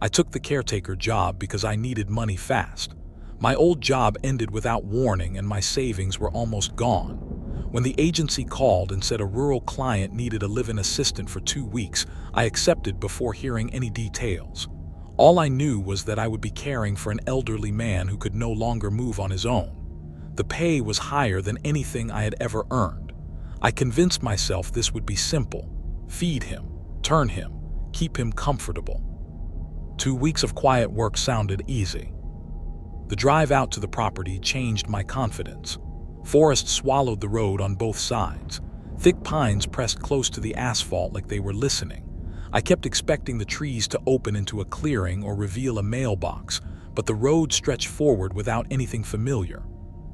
I took the caretaker job because I needed money fast. My old job ended without warning and my savings were almost gone. When the agency called and said a rural client needed a live-in assistant for 2 weeks, I accepted before hearing any details. All I knew was that I would be caring for an elderly man who could no longer move on his own. The pay was higher than anything I had ever earned. I convinced myself this would be simple. Feed him, turn him, keep him comfortable. 2 weeks of quiet work sounded easy. The drive out to the property changed my confidence. Forests swallowed the road on both sides. Thick pines pressed close to the asphalt like they were listening. I kept expecting the trees to open into a clearing or reveal a mailbox, but the road stretched forward without anything familiar.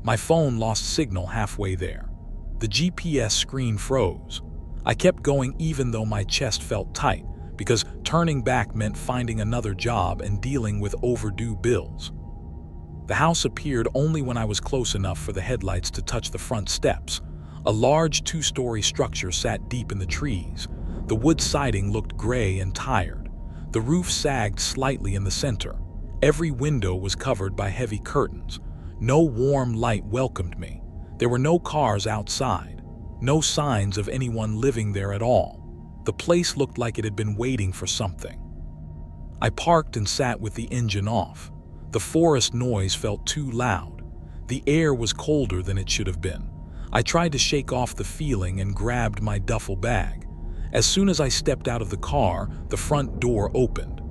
My phone lost signal halfway there. The GPS screen froze. I kept going even though my chest felt tight, because turning back meant finding another job and dealing with overdue bills. The house appeared only when I was close enough for the headlights to touch the front steps. A large 2-story structure sat deep in the trees. The wood siding looked gray and tired. The roof sagged slightly in the center. Every window was covered by heavy curtains. No warm light welcomed me. There were no cars outside. No signs of anyone living there at all. The place looked like it had been waiting for something. I parked and sat with the engine off. The forest noise felt too loud. The air was colder than it should have been. I tried to shake off the feeling and grabbed my duffel bag. As soon as I stepped out of the car, the front door opened.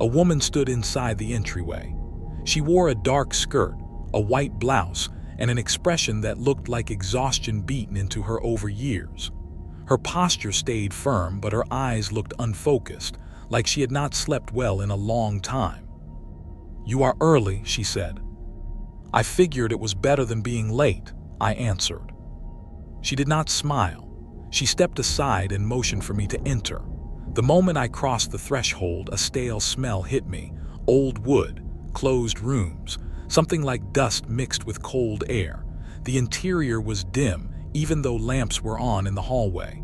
A woman stood inside the entryway. She wore a dark skirt, a white blouse, and an expression that looked like exhaustion beaten into her over years. Her posture stayed firm, but her eyes looked unfocused, like she had not slept well in a long time. "You are early," she said. "I figured it was better than being late," I answered. She did not smile. She stepped aside and motioned for me to enter. The moment I crossed the threshold, a stale smell hit me. Old wood, closed rooms, something like dust mixed with cold air. The interior was dim, even though lamps were on in the hallway.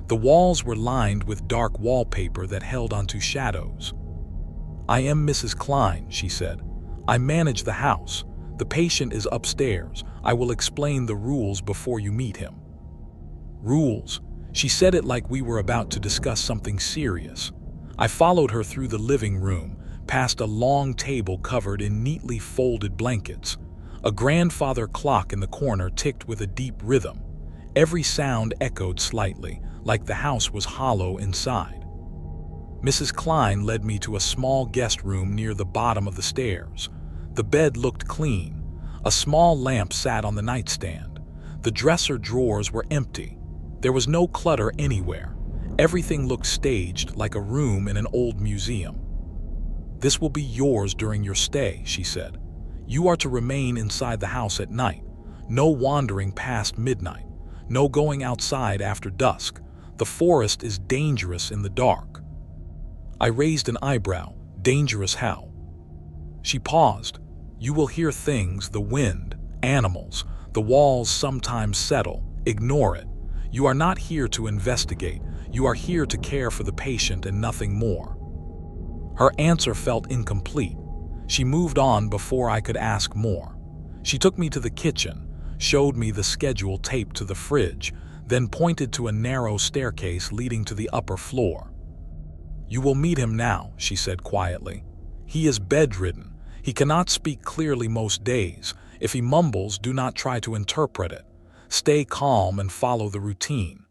The walls were lined with dark wallpaper that held onto shadows. "I am Mrs. Klein," she said. "I manage the house. The patient is upstairs. I will explain the rules before you meet him." Rules? She said it like we were about to discuss something serious. I followed her through the living room, past a long table covered in neatly folded blankets. A grandfather clock in the corner ticked with a deep rhythm. Every sound echoed slightly, like the house was hollow inside. Mrs. Klein led me to a small guest room near the bottom of the stairs. The bed looked clean. A small lamp sat on the nightstand. The dresser drawers were empty. There was no clutter anywhere. Everything looked staged, like a room in an old museum. "This will be yours during your stay," she said. "You are to remain inside the house at night. No wandering past midnight. No going outside after dusk. The forest is dangerous in the dark." I raised an eyebrow. "Dangerous how?" She paused. "You will hear things, the wind, animals. The walls sometimes settle. Ignore it. You are not here to investigate. You are here to care for the patient and nothing more." Her answer felt incomplete. She moved on before I could ask more. She took me to the kitchen, showed me the schedule taped to the fridge, then pointed to a narrow staircase leading to the upper floor. "You will meet him now," she said quietly. "He is bedridden. He cannot speak clearly most days. If he mumbles, do not try to interpret it. Stay calm and follow the routine."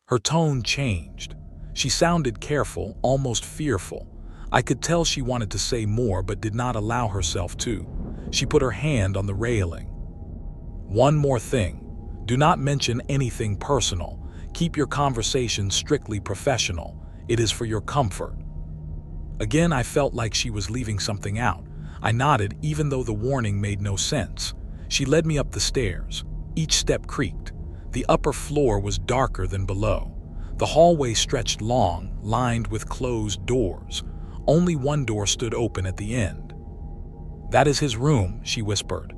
Her tone changed. She sounded careful, almost fearful. I could tell she wanted to say more but did not allow herself to. She put her hand on the railing. "One more thing. Do not mention anything personal. Keep your conversation strictly professional. It is for your comfort." Again, I felt like she was leaving something out. I nodded, even though the warning made no sense. She led me up the stairs. Each step creaked. The upper floor was darker than below. The hallway stretched long, lined with closed doors. Only one door stood open at the end. "That is his room," she whispered.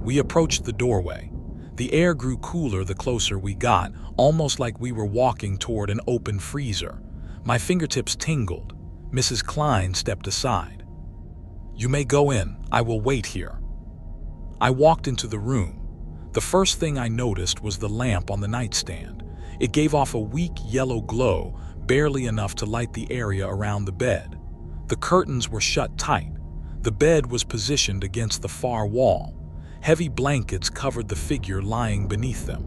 We approached the doorway. The air grew cooler the closer we got, almost like we were walking toward an open freezer. My fingertips tingled. Mrs. Klein stepped aside. "You may go in, I will wait here." I walked into the room. The first thing I noticed was the lamp on the nightstand. It gave off a weak yellow glow, barely enough to light the area around the bed. The curtains were shut tight. The bed was positioned against the far wall. Heavy blankets covered the figure lying beneath them.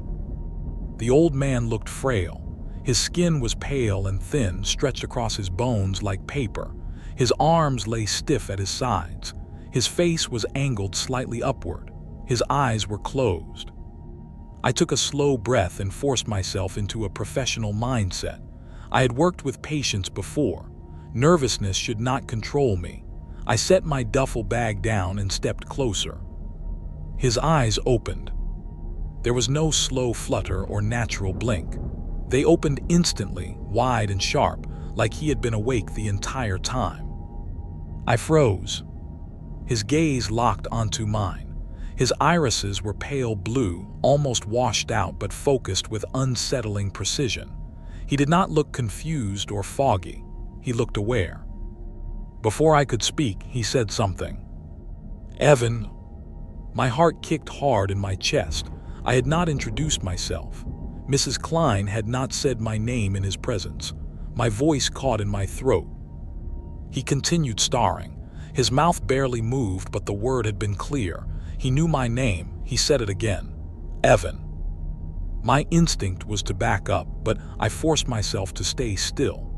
The old man looked frail. His skin was pale and thin, stretched across his bones like paper. His arms lay stiff at his sides. His face was angled slightly upward. His eyes were closed. I took a slow breath and forced myself into a professional mindset. I had worked with patients before. Nervousness should not control me. I set my duffel bag down and stepped closer. His eyes opened. There was no slow flutter or natural blink. They opened instantly, wide and sharp, like he had been awake the entire time. I froze. His gaze locked onto mine. His irises were pale blue, almost washed out but focused with unsettling precision. He did not look confused or foggy. He looked aware. Before I could speak, he said something. "Evan." My heart kicked hard in my chest. I had not introduced myself. Mrs. Klein had not said my name in his presence. My voice caught in my throat. He continued staring. His mouth barely moved, but the word had been clear. He knew my name. He said it again. "Evan." My instinct was to back up, but I forced myself to stay still.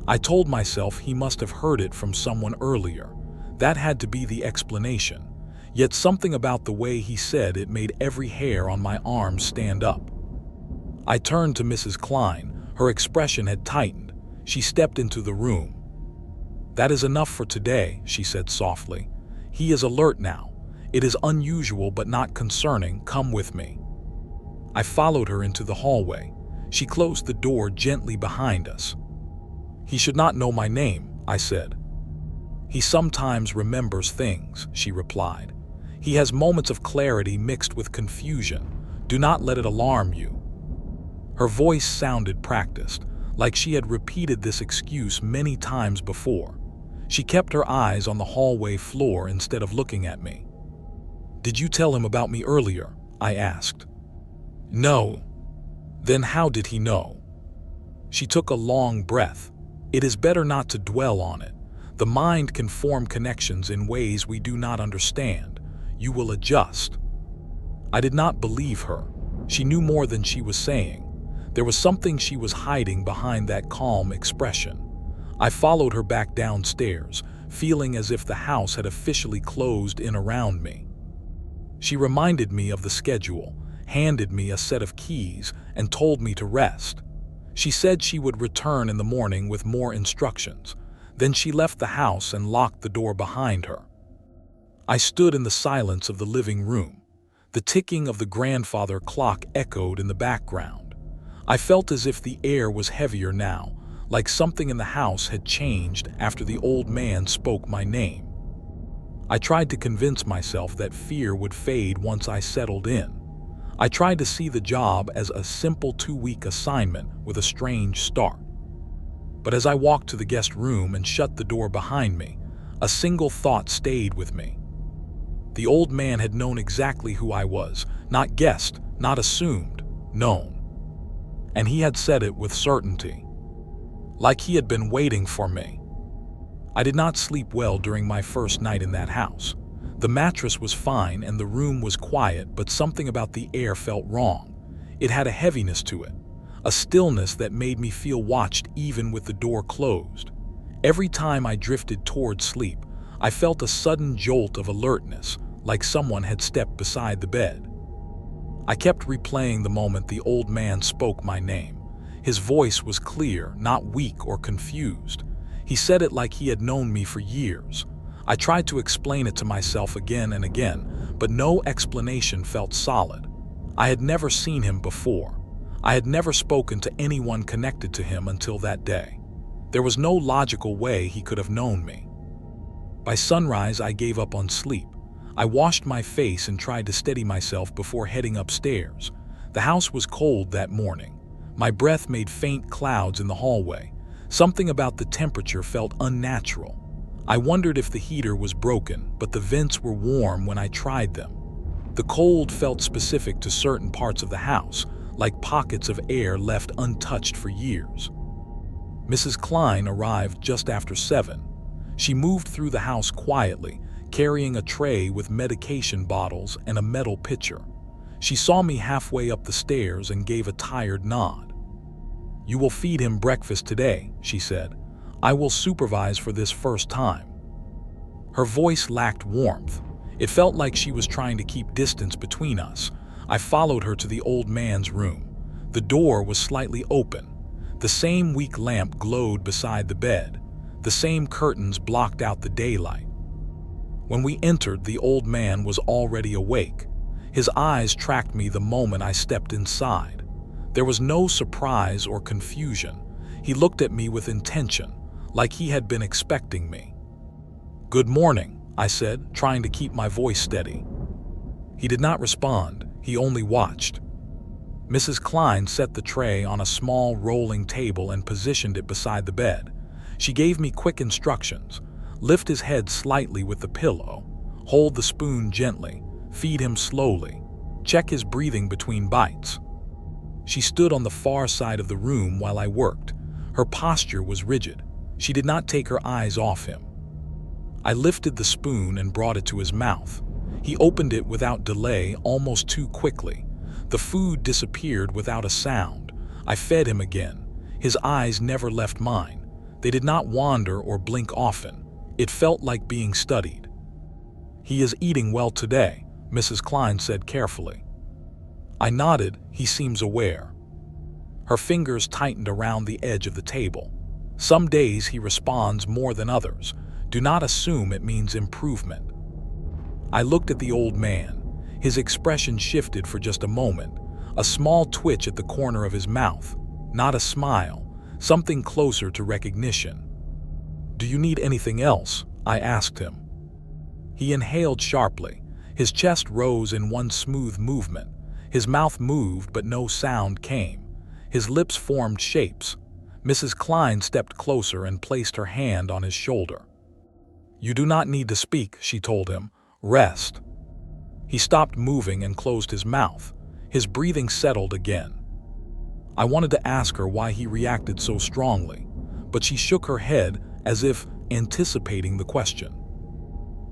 I told myself he must have heard it from someone earlier. That had to be the explanation. Yet something about the way he said it made every hair on my arms stand up. I turned to Mrs. Klein. Her expression had tightened. She stepped into the room. "That is enough for today," she said softly. "He is alert now. It is unusual but not concerning. Come with me." I followed her into the hallway. She closed the door gently behind us. "He should not know my name," I said. "He sometimes remembers things," she replied. "He has moments of clarity mixed with confusion. Do not let it alarm you." Her voice sounded practiced, like she had repeated this excuse many times before. She kept her eyes on the hallway floor instead of looking at me. "Did you tell him about me earlier?" I asked. "No." "Then how did he know?" She took a long breath. It is better not to dwell on it. The mind can form connections in ways we do not understand. You will adjust. I did not believe her. She knew more than she was saying. There was something she was hiding behind that calm expression. I followed her back downstairs, feeling as if the house had officially closed in around me. She reminded me of the schedule, handed me a set of keys, and told me to rest. She said she would return in the morning with more instructions. Then she left the house and locked the door behind her. I stood in the silence of the living room. The ticking of the grandfather clock echoed in the background. I felt as if the air was heavier now, like something in the house had changed after the old man spoke my name. I tried to convince myself that fear would fade once I settled in. I tried to see the job as a simple 2-week assignment with a strange start. But as I walked to the guest room and shut the door behind me, a single thought stayed with me. The old man had known exactly who I was, not guessed, not assumed, known. And he had said it with certainty. Like he had been waiting for me. I did not sleep well during my first night in that house. The mattress was fine and the room was quiet, but something about the air felt wrong. It had a heaviness to it, a stillness that made me feel watched even with the door closed. Every time I drifted toward sleep, I felt a sudden jolt of alertness, like someone had stepped beside the bed. I kept replaying the moment the old man spoke my name. His voice was clear, not weak or confused. He said it like he had known me for years. I tried to explain it to myself again and again, but no explanation felt solid. I had never seen him before. I had never spoken to anyone connected to him until that day. There was no logical way he could have known me. By sunrise, I gave up on sleep. I washed my face and tried to steady myself before heading upstairs. The house was cold that morning. My breath made faint clouds in the hallway. Something about the temperature felt unnatural. I wondered if the heater was broken, but the vents were warm when I tried them. The cold felt specific to certain parts of the house, like pockets of air left untouched for years. Mrs. Klein arrived just after 7. She moved through the house quietly, carrying a tray with medication bottles and a metal pitcher. She saw me halfway up the stairs and gave a tired nod. "You will feed him breakfast today," she said. "I will supervise for this first time." Her voice lacked warmth. It felt like she was trying to keep distance between us. I followed her to the old man's room. The door was slightly open. The same weak lamp glowed beside the bed. The same curtains blocked out the daylight. When we entered, the old man was already awake. His eyes tracked me the moment I stepped inside. There was no surprise or confusion. He looked at me with intention, like he had been expecting me. "Good morning," I said, trying to keep my voice steady. He did not respond. He only watched. Mrs. Klein set the tray on a small rolling table and positioned it beside the bed. She gave me quick instructions. Lift his head slightly with the pillow. Hold the spoon gently. Feed him slowly. Check his breathing between bites. She stood on the far side of the room while I worked. Her posture was rigid. She did not take her eyes off him. I lifted the spoon and brought it to his mouth. He opened it without delay, almost too quickly. The food disappeared without a sound. I fed him again. His eyes never left mine. They did not wander or blink often. It felt like being studied. "He is eating well today," Mrs. Klein said carefully. I nodded. "He seems aware." Her fingers tightened around the edge of the table. "Some days he responds more than others. Do not assume it means improvement." I looked at the old man. His expression shifted for just a moment. A small twitch at the corner of his mouth. Not a smile. Something closer to recognition. "Do you need anything else?" I asked him. He inhaled sharply. His chest rose in one smooth movement. His mouth moved, but no sound came. His lips formed shapes. Mrs. Klein stepped closer and placed her hand on his shoulder. "You do not need to speak," she told him. "Rest." He stopped moving and closed his mouth. His breathing settled again. I wanted to ask her why he reacted so strongly, but she shook her head as if anticipating the question.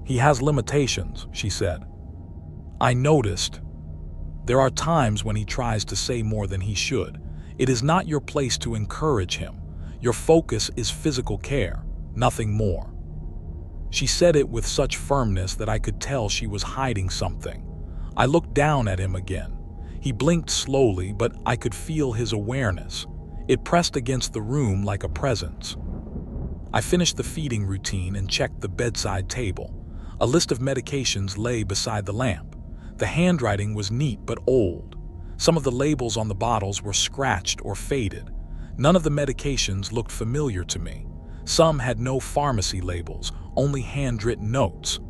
"He has limitations," she said. I noticed. "There are times when he tries to say more than he should. It is not your place to encourage him. Your focus is physical care, nothing more." She said it with such firmness that I could tell she was hiding something. I looked down at him again. He blinked slowly, but I could feel his awareness. It pressed against the room like a presence. I finished the feeding routine and checked the bedside table. A list of medications lay beside the lamp. The handwriting was neat but old. Some of the labels on the bottles were scratched or faded. None of the medications looked familiar to me. Some had no pharmacy labels, only handwritten notes.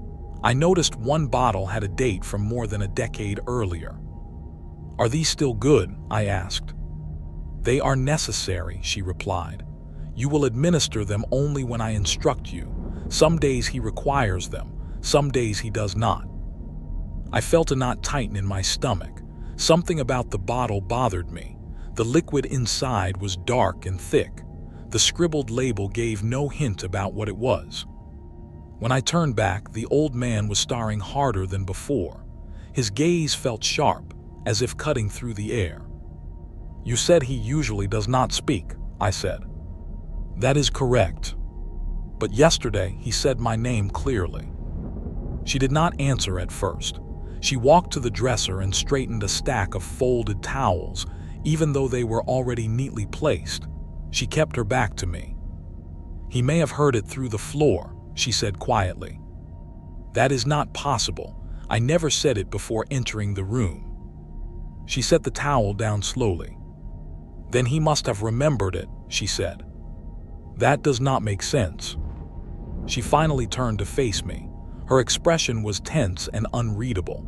I noticed one bottle had a date from more than a decade earlier. "Are these still good?" I asked. "They are necessary," she replied. "You will administer them only when I instruct you. Some days he requires them, some days he does not." I felt a knot tighten in my stomach. Something about the bottle bothered me. The liquid inside was dark and thick. The scribbled label gave no hint about what it was. When I turned back, the old man was staring harder than before. His gaze felt sharp, as if cutting through the air. "You said he usually does not speak," I said. "That is correct. But yesterday he said my name clearly." She did not answer at first. She walked to the dresser and straightened a stack of folded towels, even though they were already neatly placed. She kept her back to me. "He may have heard it through the floor," she said quietly. "That is not possible. I never said it before entering the room." She set the towel down slowly. "Then he must have remembered it," she said. "That does not make sense." She finally turned to face me. Her expression was tense and unreadable.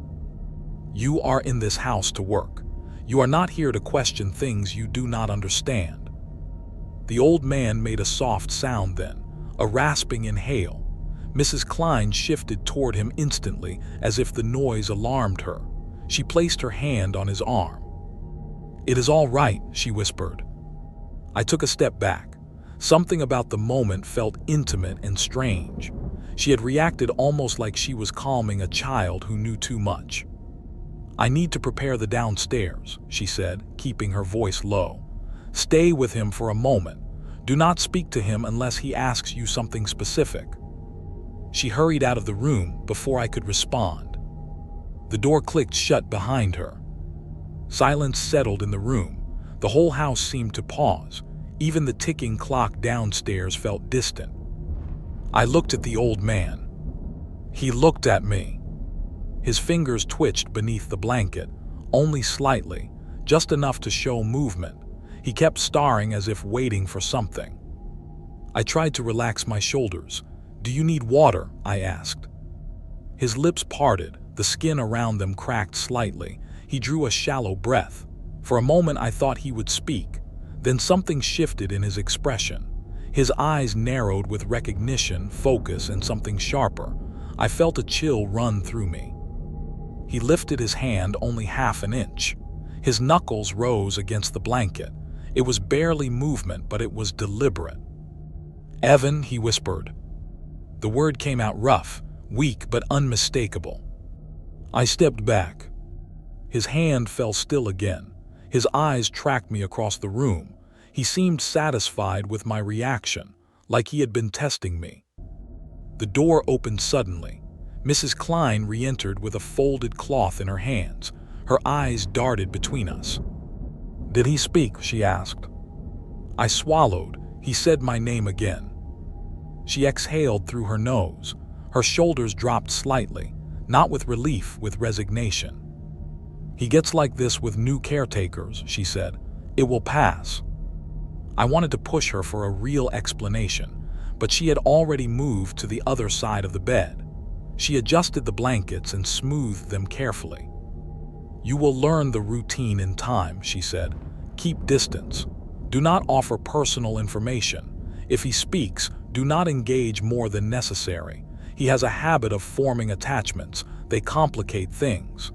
"You are in this house to work. You are not here to question things you do not understand." The old man made a soft sound then, a rasping inhale. Mrs. Klein shifted toward him instantly, as if the noise alarmed her. She placed her hand on his arm. "It is all right," she whispered. I took a step back. Something about the moment felt intimate and strange. She had reacted almost like she was calming a child who knew too much. "I need to prepare the downstairs," she said, keeping her voice low. "Stay with him for a moment. Do not speak to him unless he asks you something specific." She hurried out of the room before I could respond. The door clicked shut behind her. Silence settled in the room. The whole house seemed to pause. Even the ticking clock downstairs felt distant. I looked at the old man. He looked at me. His fingers twitched beneath the blanket, only slightly, just enough to show movement. He kept staring as if waiting for something. I tried to relax my shoulders. "Do you need water?" I asked. His lips parted, the skin around them cracked slightly. He drew a shallow breath. For a moment I thought he would speak. Then something shifted in his expression. His eyes narrowed with recognition, focus, and something sharper. I felt a chill run through me. He lifted his hand only half an inch. His knuckles rose against the blanket. It was barely movement, but it was deliberate. "Evan," he whispered. The word came out rough, weak but unmistakable. I stepped back. His hand fell still again. His eyes tracked me across the room. He seemed satisfied with my reaction, like he had been testing me. The door opened suddenly. Mrs. Klein re-entered with a folded cloth in her hands. Her eyes darted between us. "Did he speak?" she asked. I swallowed. He said my name again. She exhaled through her nose. Her shoulders dropped slightly, not with relief, with resignation. "He gets like this with new caretakers," she said. "It will pass." I wanted to push her for a real explanation, but she had already moved to the other side of the bed. She adjusted the blankets and smoothed them carefully. "You will learn the routine in time," she said. "Keep distance. Do not offer personal information. If he speaks, do not engage more than necessary. He has a habit of forming attachments. They complicate things."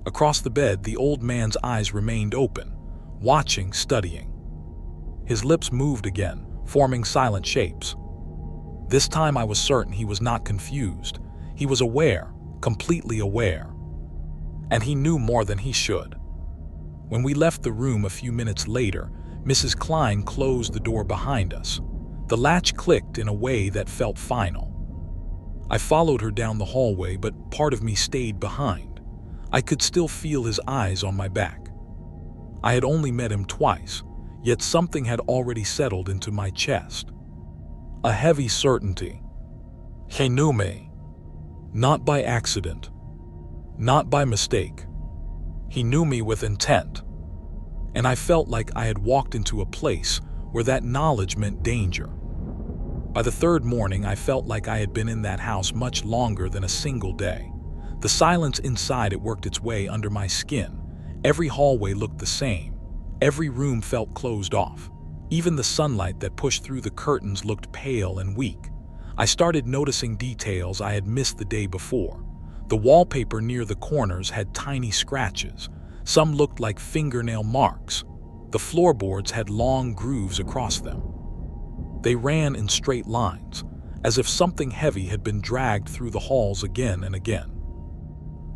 Across the bed, the old man's eyes remained open, watching, studying. His lips moved again, forming silent shapes. This time I was certain he was not confused. He was aware, completely aware. And he knew more than he should. When we left the room a few minutes later, Mrs. Klein closed the door behind us. The latch clicked in a way that felt final. I followed her down the hallway, but part of me stayed behind. I could still feel his eyes on my back. I had only met him twice, yet something had already settled into my chest. A heavy certainty. He knew me. Not by accident. Not by mistake. He knew me with intent. And I felt like I had walked into a place where that knowledge meant danger. By the third morning, I felt like I had been in that house much longer than a single day. The silence inside it worked its way under my skin. Every hallway looked the same. Every room felt closed off. Even the sunlight that pushed through the curtains looked pale and weak. I started noticing details I had missed the day before. The wallpaper near the corners had tiny scratches. Some looked like fingernail marks. The floorboards had long grooves across them. They ran in straight lines, as if something heavy had been dragged through the halls again and again.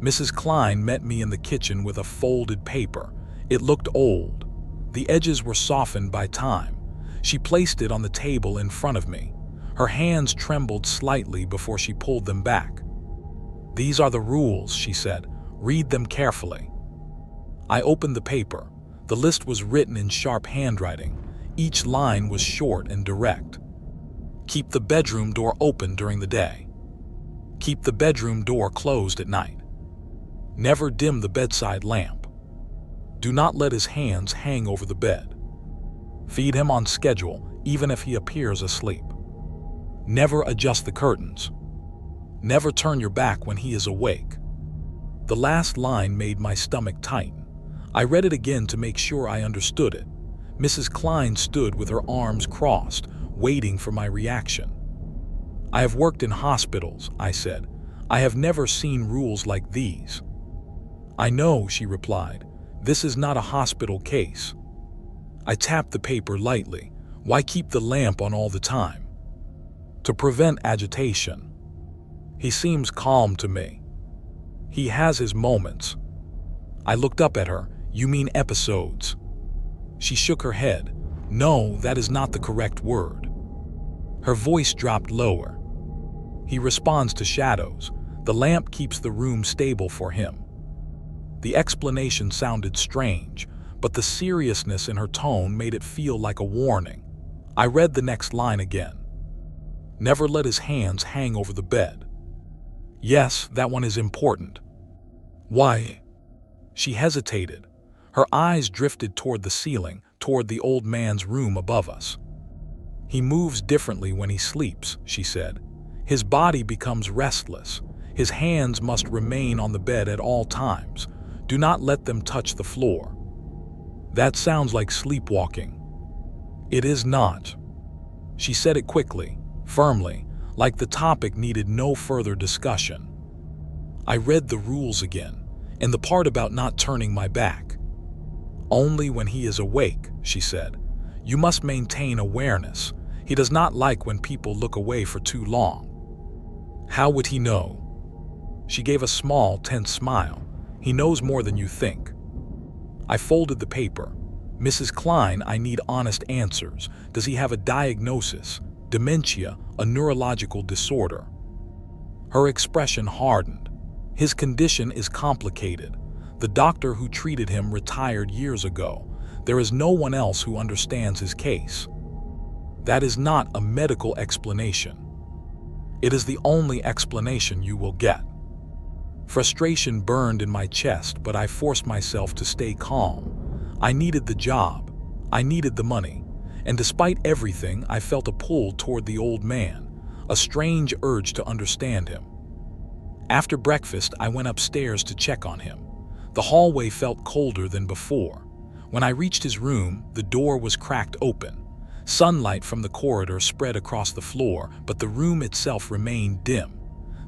Mrs. Klein met me in the kitchen with a folded paper. It looked old. The edges were softened by time. She placed it on the table in front of me. Her hands trembled slightly before she pulled them back. "These are the rules," she said. "Read them carefully." I opened the paper. The list was written in sharp handwriting. Each line was short and direct. Keep the bedroom door open during the day. Keep the bedroom door closed at night. Never dim the bedside lamp. Do not let his hands hang over the bed. Feed him on schedule, even if he appears asleep. Never adjust the curtains. Never turn your back when he is awake. The last line made my stomach tighten. I read it again to make sure I understood it. Mrs. Klein stood with her arms crossed, waiting for my reaction. "I have worked in hospitals," I said. "I have never seen rules like these." "I know," she replied. "This is not a hospital case." I tapped the paper lightly. "Why keep the lamp on all the time?" "To prevent agitation." "He seems calm to me." "He has his moments." I looked up at her. "You mean episodes?" She shook her head. "No, that is not the correct word." Her voice dropped lower. "He responds to shadows. The lamp keeps the room stable for him." The explanation sounded strange, but the seriousness in her tone made it feel like a warning. I read the next line again. "Never let his hands hang over the bed." "Yes, that one is important." "Why?" She hesitated. Her eyes drifted toward the ceiling, toward the old man's room above us. "He moves differently when he sleeps," she said. "His body becomes restless. His hands must remain on the bed at all times. Do not let them touch the floor." "That sounds like sleepwalking." "It is not." She said it quickly, firmly, like the topic needed no further discussion. I read the rules again, and the part about not turning my back. "Only when he is awake," she said. "You must maintain awareness. He does not like when people look away for too long." "How would he know?" She gave a small, tense smile. "He knows more than you think." I folded the paper. "Mrs. Klein, I need honest answers. Does he have a diagnosis? Dementia, a neurological disorder?" Her expression hardened. "His condition is complicated. The doctor who treated him retired years ago. There is no one else who understands his case." "That is not a medical explanation." "It is the only explanation you will get." Frustration burned in my chest, but I forced myself to stay calm. I needed the job. I needed the money. And despite everything, I felt a pull toward the old man, a strange urge to understand him. After breakfast, I went upstairs to check on him. The hallway felt colder than before. When I reached his room, the door was cracked open. Sunlight from the corridor spread across the floor, but the room itself remained dim.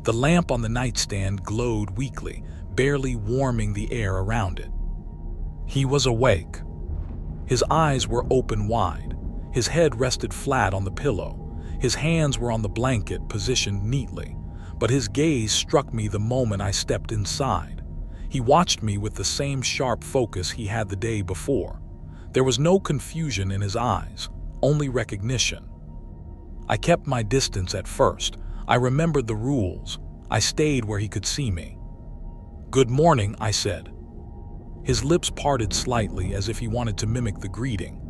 The lamp on the nightstand glowed weakly, barely warming the air around it. He was awake. His eyes were open wide. His head rested flat on the pillow. His hands were on the blanket, positioned neatly. But his gaze struck me the moment I stepped inside. He watched me with the same sharp focus he had the day before. There was no confusion in his eyes, only recognition. I kept my distance at first. I remembered the rules. I stayed where he could see me. "Good morning," I said. His lips parted slightly as if he wanted to mimic the greeting.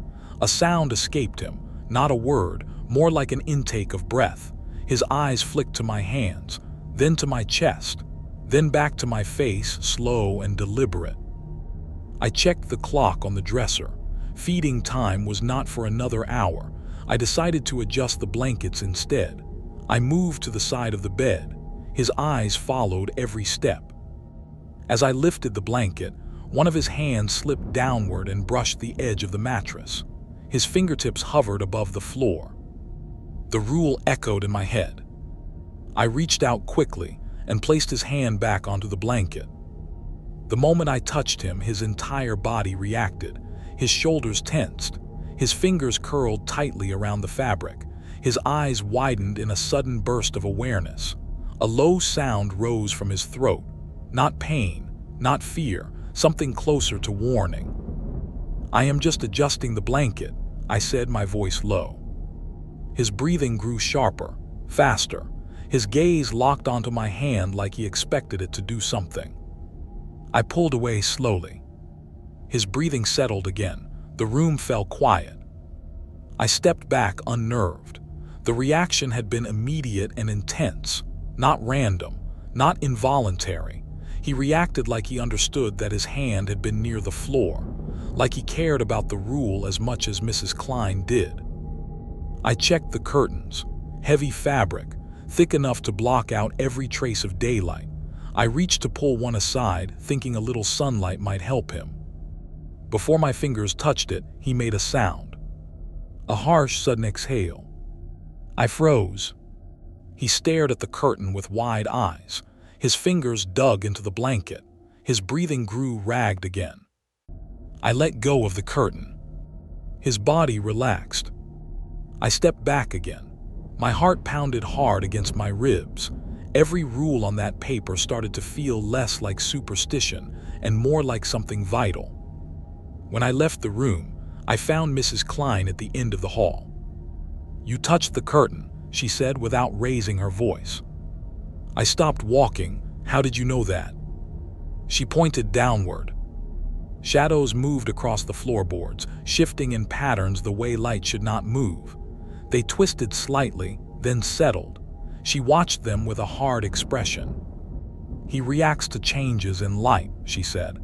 A sound escaped him, not a word, more like an intake of breath. His eyes flicked to my hands, then to my chest, then back to my face, slow and deliberate. I checked the clock on the dresser. Feeding time was not for another hour. I decided to adjust the blankets instead. I moved to the side of the bed. His eyes followed every step. As I lifted the blanket, one of his hands slipped downward and brushed the edge of the mattress. His fingertips hovered above the floor. The rule echoed in my head. I reached out quickly and placed his hand back onto the blanket. The moment I touched him, his entire body reacted. His shoulders tensed. His fingers curled tightly around the fabric. His eyes widened in a sudden burst of awareness. A low sound rose from his throat. Not pain, not fear, something closer to warning. "I am just adjusting the blanket," I said, my voice low. His breathing grew sharper, faster. His gaze locked onto my hand like he expected it to do something. I pulled away slowly. His breathing settled again. The room fell quiet. I stepped back, unnerved. The reaction had been immediate and intense, not random, not involuntary. He reacted like he understood that his hand had been near the floor, like he cared about the rule as much as Mrs. Klein did. I checked the curtains, heavy fabric, thick enough to block out every trace of daylight. I reached to pull one aside, thinking a little sunlight might help him. Before my fingers touched it, he made a sound. A harsh, sudden exhale. I froze. He stared at the curtain with wide eyes. His fingers dug into the blanket. His breathing grew ragged again. I let go of the curtain. His body relaxed. I stepped back again. My heart pounded hard against my ribs. Every rule on that paper started to feel less like superstition and more like something vital. When I left the room, I found Mrs. Klein at the end of the hall. "You touched the curtain," she said without raising her voice. I stopped walking. "How did you know that?" She pointed downward. Shadows moved across the floorboards, shifting in patterns the way light should not move. They twisted slightly, then settled. She watched them with a hard expression. "He reacts to changes in light," she said.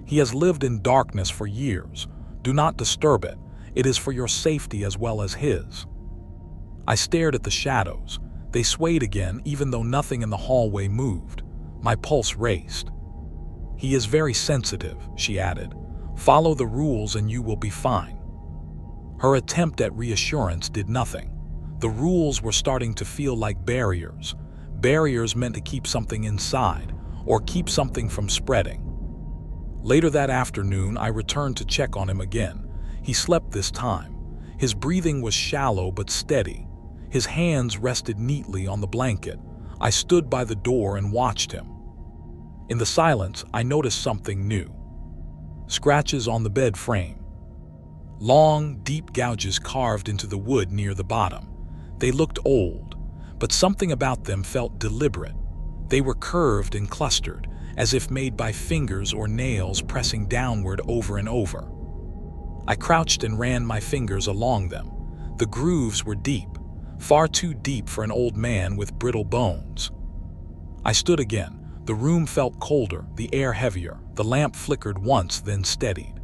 "He has lived in darkness for years. Do not disturb it. It is for your safety as well as his." I stared at the shadows. They swayed again, even though nothing in the hallway moved. My pulse raced. "He is very sensitive," she added. "Follow the rules and you will be fine." Her attempt at reassurance did nothing. The rules were starting to feel like barriers. Barriers meant to keep something inside, or keep something from spreading. Later that afternoon, I returned to check on him again. He slept this time. His breathing was shallow but steady. His hands rested neatly on the blanket. I stood by the door and watched him. In the silence, I noticed something new. Scratches on the bed frame. Long, deep gouges carved into the wood near the bottom. They looked old, but something about them felt deliberate. They were curved and clustered, as if made by fingers or nails pressing downward over and over. I crouched and ran my fingers along them. The grooves were deep, far too deep for an old man with brittle bones. I stood again. The room felt colder, the air heavier. The lamp flickered once, then steadied.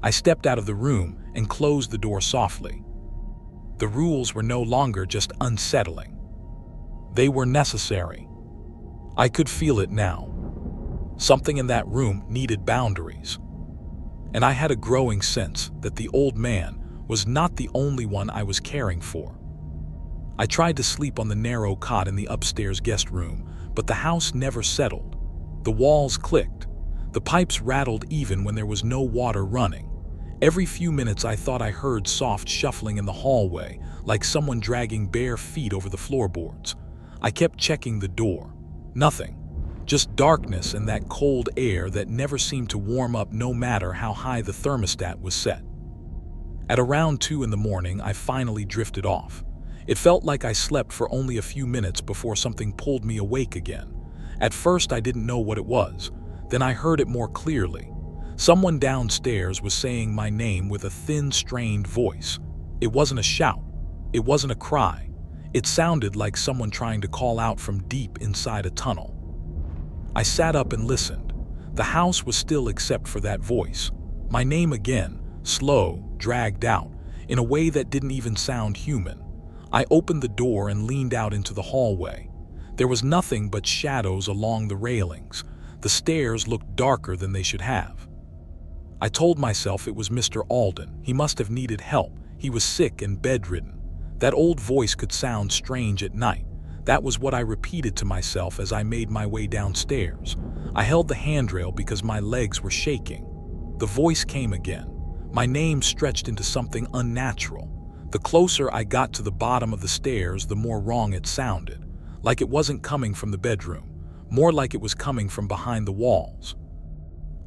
I stepped out of the room and closed the door softly. The rules were no longer just unsettling. They were necessary. I could feel it now. Something in that room needed boundaries. And I had a growing sense that the old man was not the only one I was caring for. I tried to sleep on the narrow cot in the upstairs guest room, but the house never settled. The walls clicked. The pipes rattled even when there was no water running. Every few minutes I thought I heard soft shuffling in the hallway, like someone dragging bare feet over the floorboards. I kept checking the door. Nothing. Just darkness and that cold air that never seemed to warm up no matter how high the thermostat was set. At around 2 in the morning, I finally drifted off. It felt like I slept for only a few minutes before something pulled me awake again. At first, I didn't know what it was. Then I heard it more clearly. Someone downstairs was saying my name with a thin, strained voice. It wasn't a shout. It wasn't a cry. It sounded like someone trying to call out from deep inside a tunnel. I sat up and listened. The house was still except for that voice. My name again, slow, dragged out, in a way that didn't even sound human. I opened the door and leaned out into the hallway. There was nothing but shadows along the railings. The stairs looked darker than they should have. I told myself it was Mr. Alden. He must have needed help. He was sick and bedridden. That old voice could sound strange at night. That was what I repeated to myself as I made my way downstairs. I held the handrail because my legs were shaking. The voice came again. My name stretched into something unnatural. The closer I got to the bottom of the stairs, the more wrong it sounded. Like it wasn't coming from the bedroom. More like it was coming from behind the walls.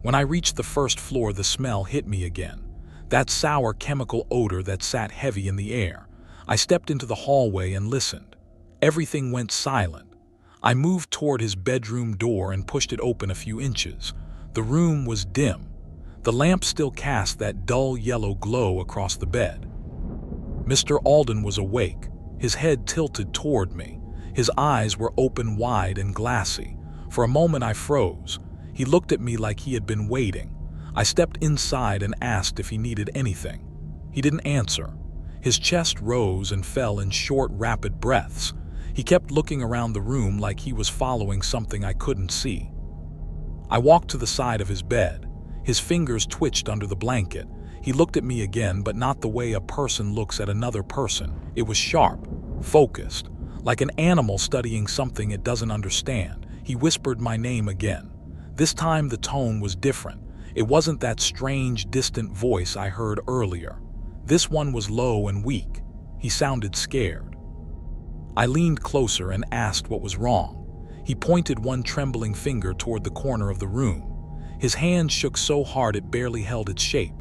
When I reached the first floor, the smell hit me again. That sour chemical odor that sat heavy in the air. I stepped into the hallway and listened. Everything went silent. I moved toward his bedroom door and pushed it open a few inches. The room was dim. The lamp still cast that dull yellow glow across the bed. Mr. Alden was awake, his head tilted toward me. His eyes were open wide and glassy. For a moment I froze. He looked at me like he had been waiting. I stepped inside and asked if he needed anything. He didn't answer. His chest rose and fell in short, rapid breaths. He kept looking around the room like he was following something I couldn't see. I walked to the side of his bed. His fingers twitched under the blanket. He looked at me again, but not the way a person looks at another person. It was sharp, focused, like an animal studying something it doesn't understand. He whispered my name again. This time the tone was different. It wasn't that strange, distant voice I heard earlier. This one was low and weak. He sounded scared. I leaned closer and asked what was wrong. He pointed one trembling finger toward the corner of the room. His hand shook so hard it barely held its shape.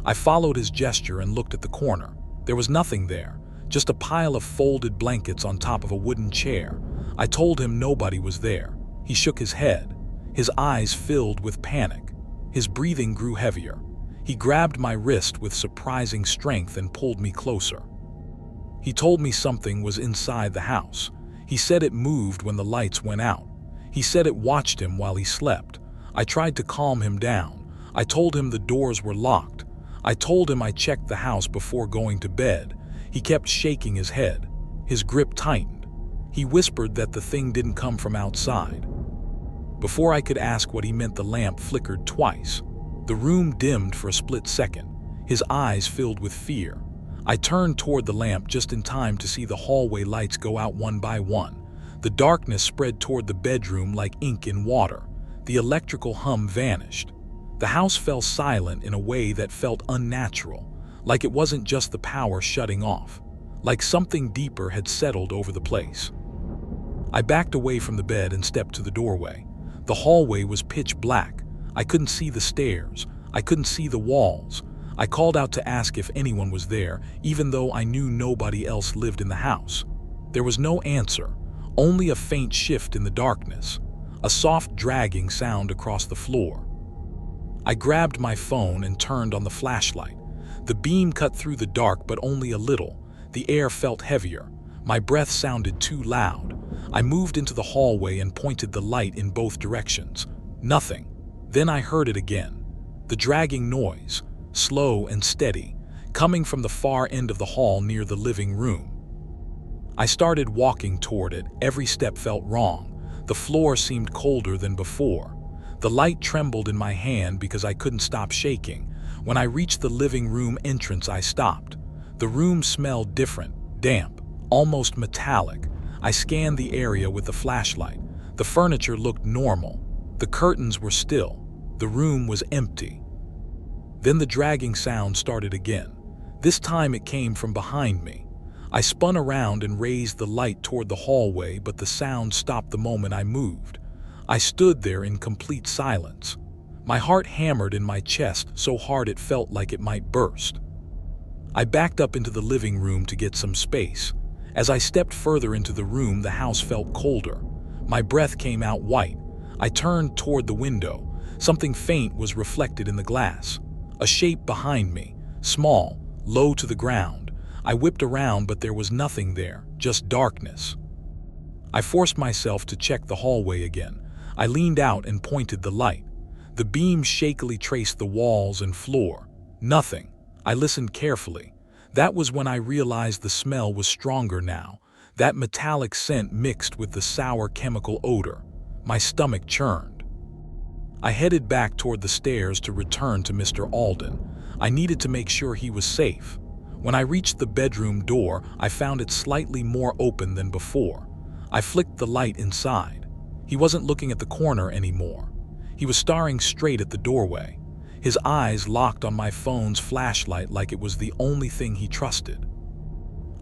I followed his gesture and looked at the corner. There was nothing there, just a pile of folded blankets on top of a wooden chair. I told him nobody was there. He shook his head. His eyes filled with panic. His breathing grew heavier. He grabbed my wrist with surprising strength and pulled me closer. He told me something was inside the house. He said it moved when the lights went out. He said it watched him while he slept. I tried to calm him down. I told him the doors were locked. I told him I checked the house before going to bed. He kept shaking his head. His grip tightened. He whispered that the thing didn't come from outside. Before I could ask what he meant, the lamp flickered twice. The room dimmed for a split second. His eyes filled with fear. I turned toward the lamp just in time to see the hallway lights go out one by one. The darkness spread toward the bedroom like ink in water. The electrical hum vanished. The house fell silent in a way that felt unnatural, like it wasn't just the power shutting off, like something deeper had settled over the place. I backed away from the bed and stepped to the doorway. The hallway was pitch black. I couldn't see the stairs. I couldn't see the walls. I called out to ask if anyone was there, even though I knew nobody else lived in the house. There was no answer, only a faint shift in the darkness, a soft dragging sound across the floor. I grabbed my phone and turned on the flashlight. The beam cut through the dark, but only a little. The air felt heavier. My breath sounded too loud. I moved into the hallway and pointed the light in both directions. Nothing. Then I heard it again. The dragging noise, slow and steady, coming from the far end of the hall near the living room. I started walking toward it. Every step felt wrong. The floor seemed colder than before. The light trembled in my hand because I couldn't stop shaking. When I reached the living room entrance, I stopped. The room smelled different, damp, almost metallic. I scanned the area with the flashlight. The furniture looked normal. The curtains were still. The room was empty. Then the dragging sound started again. This time it came from behind me. I spun around and raised the light toward the hallway, but the sound stopped the moment I moved. I stood there in complete silence. My heart hammered in my chest so hard it felt like it might burst. I backed up into the living room to get some space. As I stepped further into the room, the house felt colder. My breath came out white. I turned toward the window. Something faint was reflected in the glass. A shape behind me, small, low to the ground. I whipped around, but there was nothing there, just darkness. I forced myself to check the hallway again. I leaned out and pointed the light. The beam shakily traced the walls and floor. Nothing. I listened carefully. That was when I realized the smell was stronger now. That metallic scent mixed with the sour chemical odor. My stomach churned. I headed back toward the stairs to return to Mr. Alden. I needed to make sure he was safe. When I reached the bedroom door, I found it slightly more open than before. I flicked the light inside. He wasn't looking at the corner anymore. He was staring straight at the doorway. His eyes locked on my phone's flashlight like it was the only thing he trusted.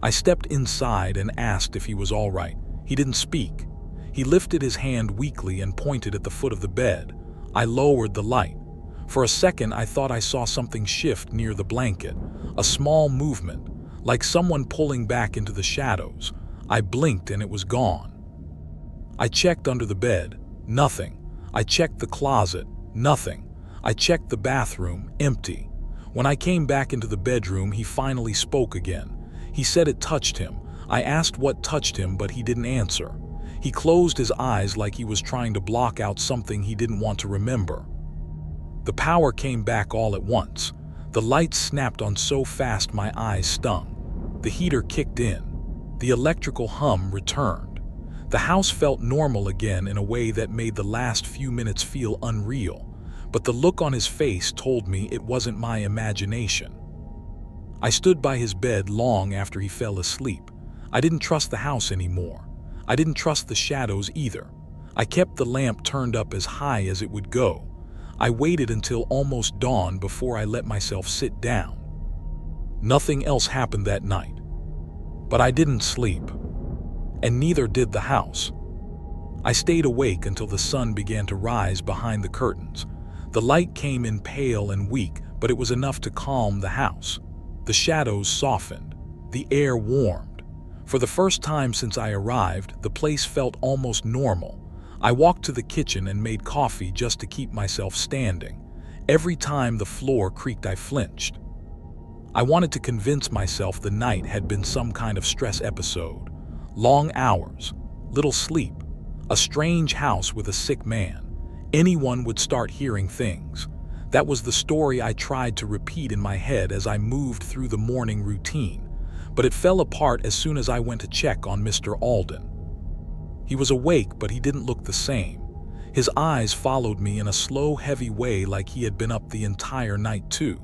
I stepped inside and asked if he was all right. He didn't speak. He lifted his hand weakly and pointed at the foot of the bed. I lowered the light. For a second, I thought I saw something shift near the blanket, a small movement, like someone pulling back into the shadows. I blinked and it was gone. I checked under the bed. Nothing. I checked the closet. Nothing. I checked the bathroom. Empty. When I came back into the bedroom, he finally spoke again. He said it touched him. I asked what touched him, but he didn't answer. He closed his eyes like he was trying to block out something he didn't want to remember. The power came back all at once. The lights snapped on so fast my eyes stung. The heater kicked in. The electrical hum returned. The house felt normal again in a way that made the last few minutes feel unreal. but the look on his face told me it wasn't my imagination. I stood by his bed long after he fell asleep. I didn't trust the house anymore. I didn't trust the shadows either. I kept the lamp turned up as high as it would go. I waited until almost dawn before I let myself sit down. Nothing else happened that night. But I didn't sleep. And neither did the house. I stayed awake until the sun began to rise behind the curtains. The light came in pale and weak, but it was enough to calm the house. The shadows softened. The air warmed. For the first time since I arrived, the place felt almost normal. I walked to the kitchen and made coffee just to keep myself standing. Every time the floor creaked, I flinched. I wanted to convince myself the night had been some kind of stress episode. Long hours, little sleep, a strange house with a sick man. Anyone would start hearing things. That was the story I tried to repeat in my head as I moved through the morning routine, but it fell apart as soon as I went to check on Mr. Alden. He was awake, but he didn't look the same. His eyes followed me in a slow, heavy way, like he had been up the entire night too.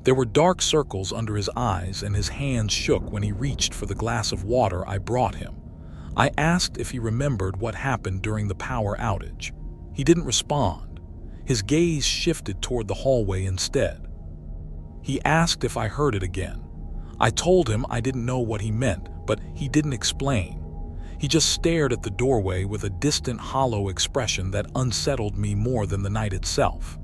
There were dark circles under his eyes, and his hands shook when he reached for the glass of water I brought him. I asked if he remembered what happened during the power outage. He didn't respond. His gaze shifted toward the hallway instead. He asked if I heard it again. I told him I didn't know what he meant, but he didn't explain. He just stared at the doorway with a distant, hollow expression that unsettled me more than the night itself.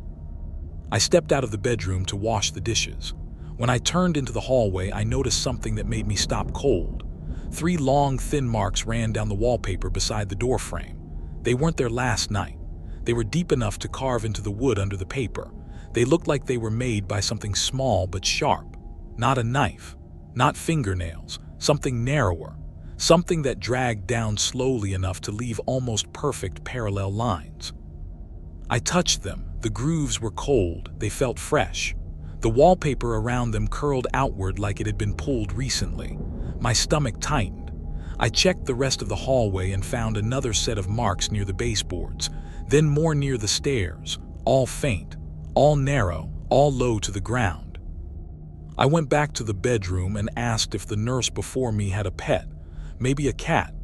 I stepped out of the bedroom to wash the dishes. When I turned into the hallway, I noticed something that made me stop cold. 3 long, thin marks ran down the wallpaper beside the door frame. They weren't there last night. They were deep enough to carve into the wood under the paper. They looked like they were made by something small but sharp. Not a knife, not fingernails, something narrower, something that dragged down slowly enough to leave almost perfect parallel lines. I touched them. The grooves were cold. They felt fresh. The wallpaper around them curled outward like it had been pulled recently. My stomach tightened. I checked the rest of the hallway and found another set of marks near the baseboards, then more near the stairs, all faint, all narrow, all low to the ground. I went back to the bedroom and asked if the nurse before me had a pet, maybe a cat,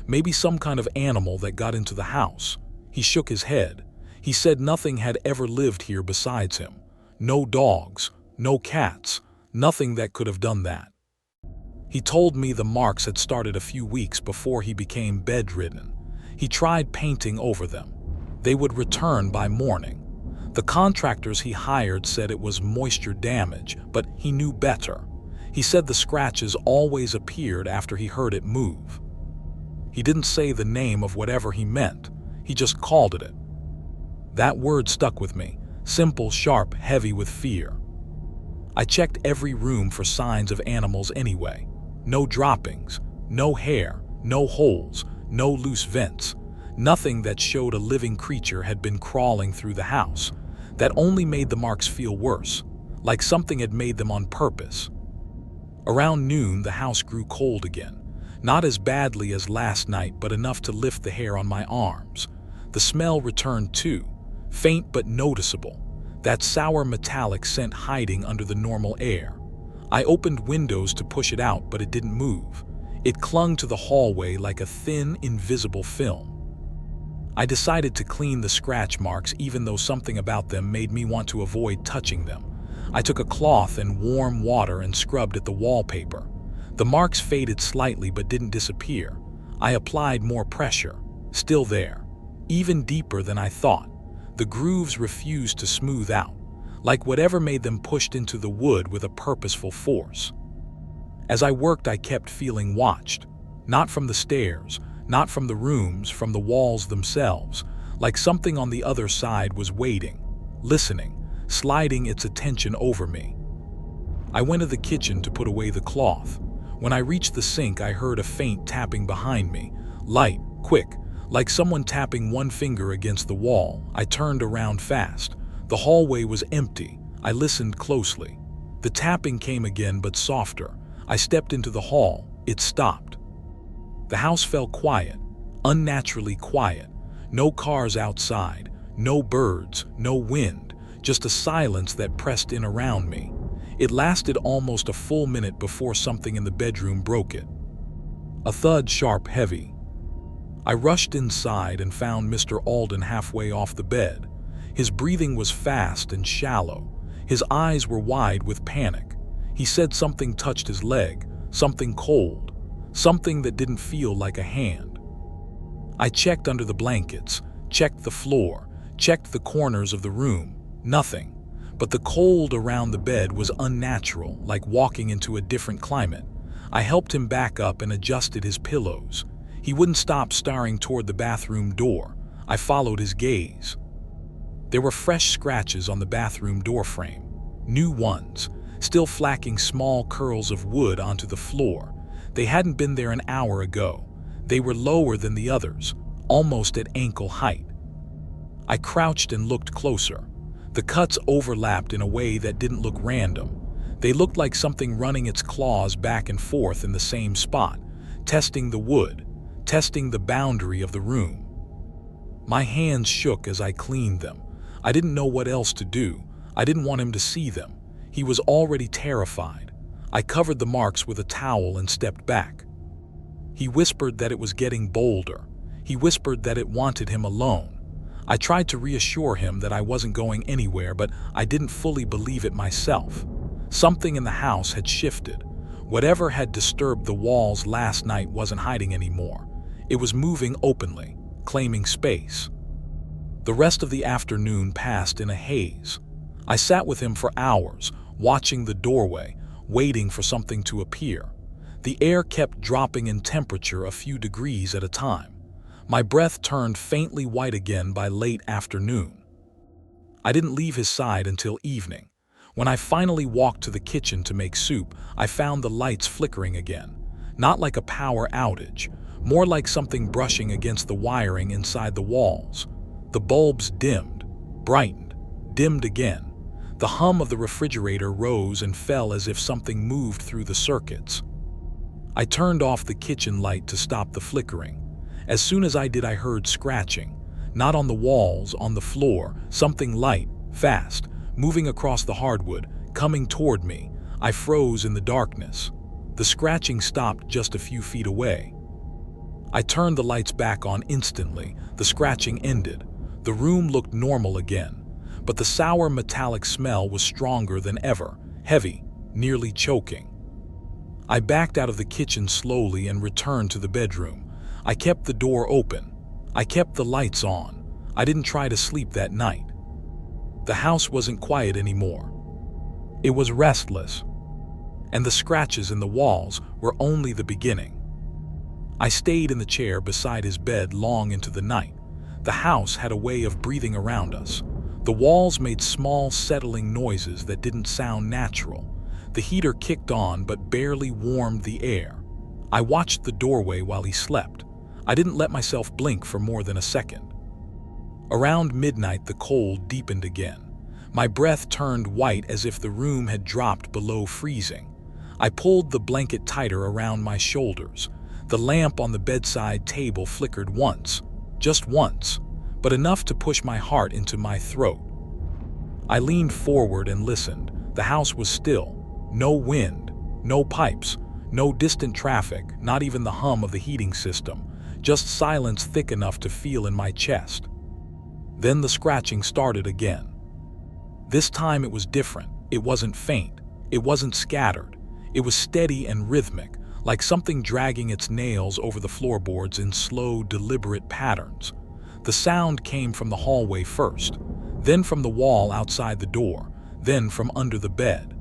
maybe some kind of animal that got into the house. He shook his head. He said nothing had ever lived here besides him. No dogs, no cats, nothing that could have done that. He told me the marks had started a few weeks before he became bedridden. He tried painting over them. They would return by morning. The contractors he hired said it was moisture damage, but he knew better. He said the scratches always appeared after he heard it move. He didn't say the name of whatever he meant. He just called it. That word stuck with me. Simple, sharp, heavy with fear. I checked every room for signs of animals anyway. No droppings, no hair, no holes, no loose vents. Nothing that showed a living creature had been crawling through the house. That only made the marks feel worse, like something had made them on purpose. Around noon, the house grew cold again. Not as badly as last night, but enough to lift the hair on my arms. The smell returned too, faint but noticeable. That sour metallic scent hiding under the normal air. I opened windows to push it out, but it didn't move. It clung to the hallway like a thin, invisible film. I decided to clean the scratch marks, even though something about them made me want to avoid touching them. I took a cloth and warm water and scrubbed at the wallpaper. The marks faded slightly but didn't disappear. I applied more pressure. Still there. Even deeper than I thought. The grooves refused to smooth out, like whatever made them pushed into the wood with a purposeful force. As I worked, I kept feeling watched. Not from the stairs, not from the rooms, from the walls themselves, like something on the other side was waiting, listening, sliding its attention over me. I went to the kitchen to put away the cloth. When I reached the sink, I heard a faint tapping behind me, light, quick, like someone tapping one finger against the wall. I turned around fast. The hallway was empty. I listened closely. The tapping came again, but softer. I stepped into the hall. It stopped. The house fell quiet, unnaturally quiet. No cars outside, no birds, no wind, just a silence that pressed in around me. It lasted almost a full minute before something in the bedroom broke it. A thud, sharp, heavy. I rushed inside and found Mr. Alden halfway off the bed. His breathing was fast and shallow. His eyes were wide with panic. He said something touched his leg, something cold, something that didn't feel like a hand. I checked under the blankets, checked the floor, checked the corners of the room. Nothing. But the cold around the bed was unnatural, like walking into a different climate. I helped him back up and adjusted his pillows. He wouldn't stop staring toward the bathroom door. I followed his gaze. There were fresh scratches on the bathroom door frame. New ones, still flacking small curls of wood onto the floor. They hadn't been there an hour ago. They were lower than the others, almost at ankle height. I crouched and looked closer. The cuts overlapped in a way that didn't look random. They looked like something running its claws back and forth in the same spot, testing the wood, testing the boundary of the room. My hands shook as I cleaned them. I didn't know what else to do. I didn't want him to see them. He was already terrified. I covered the marks with a towel and stepped back. He whispered that it was getting bolder. He whispered that it wanted him alone. I tried to reassure him that I wasn't going anywhere, but I didn't fully believe it myself. Something in the house had shifted. Whatever had disturbed the walls last night wasn't hiding anymore. It was moving openly, claiming space. The rest of the afternoon passed in a haze. I sat with him for hours, watching the doorway, waiting for something to appear. The air kept dropping in temperature a few degrees at a time. My breath turned faintly white again by late afternoon. I didn't leave his side until evening. When I finally walked to the kitchen to make soup, I found the lights flickering again. Not like a power outage, more like something brushing against the wiring inside the walls. The bulbs dimmed, brightened, dimmed again. The hum of the refrigerator rose and fell as if something moved through the circuits. I turned off the kitchen light to stop the flickering. As soon as I did, I heard scratching. Not on the walls, on the floor, something light, fast, moving across the hardwood, coming toward me. I froze in the darkness. The scratching stopped just a few feet away. I turned the lights back on instantly. The scratching ended. The room looked normal again, but the sour metallic smell was stronger than ever, heavy, nearly choking. I backed out of the kitchen slowly and returned to the bedroom. I kept the door open. I kept the lights on. I didn't try to sleep that night. The house wasn't quiet anymore. It was restless. And the scratches in the walls were only the beginning. I stayed in the chair beside his bed long into the night. The house had a way of breathing around us. The walls made small, settling noises that didn't sound natural. The heater kicked on but barely warmed the air. I watched the doorway while he slept. I didn't let myself blink for more than a second. Around midnight, the cold deepened again. My breath turned white as if the room had dropped below freezing. I pulled the blanket tighter around my shoulders. The lamp on the bedside table flickered once, just once, but enough to push my heart into my throat. I leaned forward and listened. The house was still. No wind, no pipes, no distant traffic, not even the hum of the heating system. Just silence thick enough to feel in my chest. Then the scratching started again. This time it was different. It wasn't faint. It wasn't scattered. It was steady and rhythmic, like something dragging its nails over the floorboards in slow, deliberate patterns. The sound came from the hallway first, then from the wall outside the door, then from under the bed.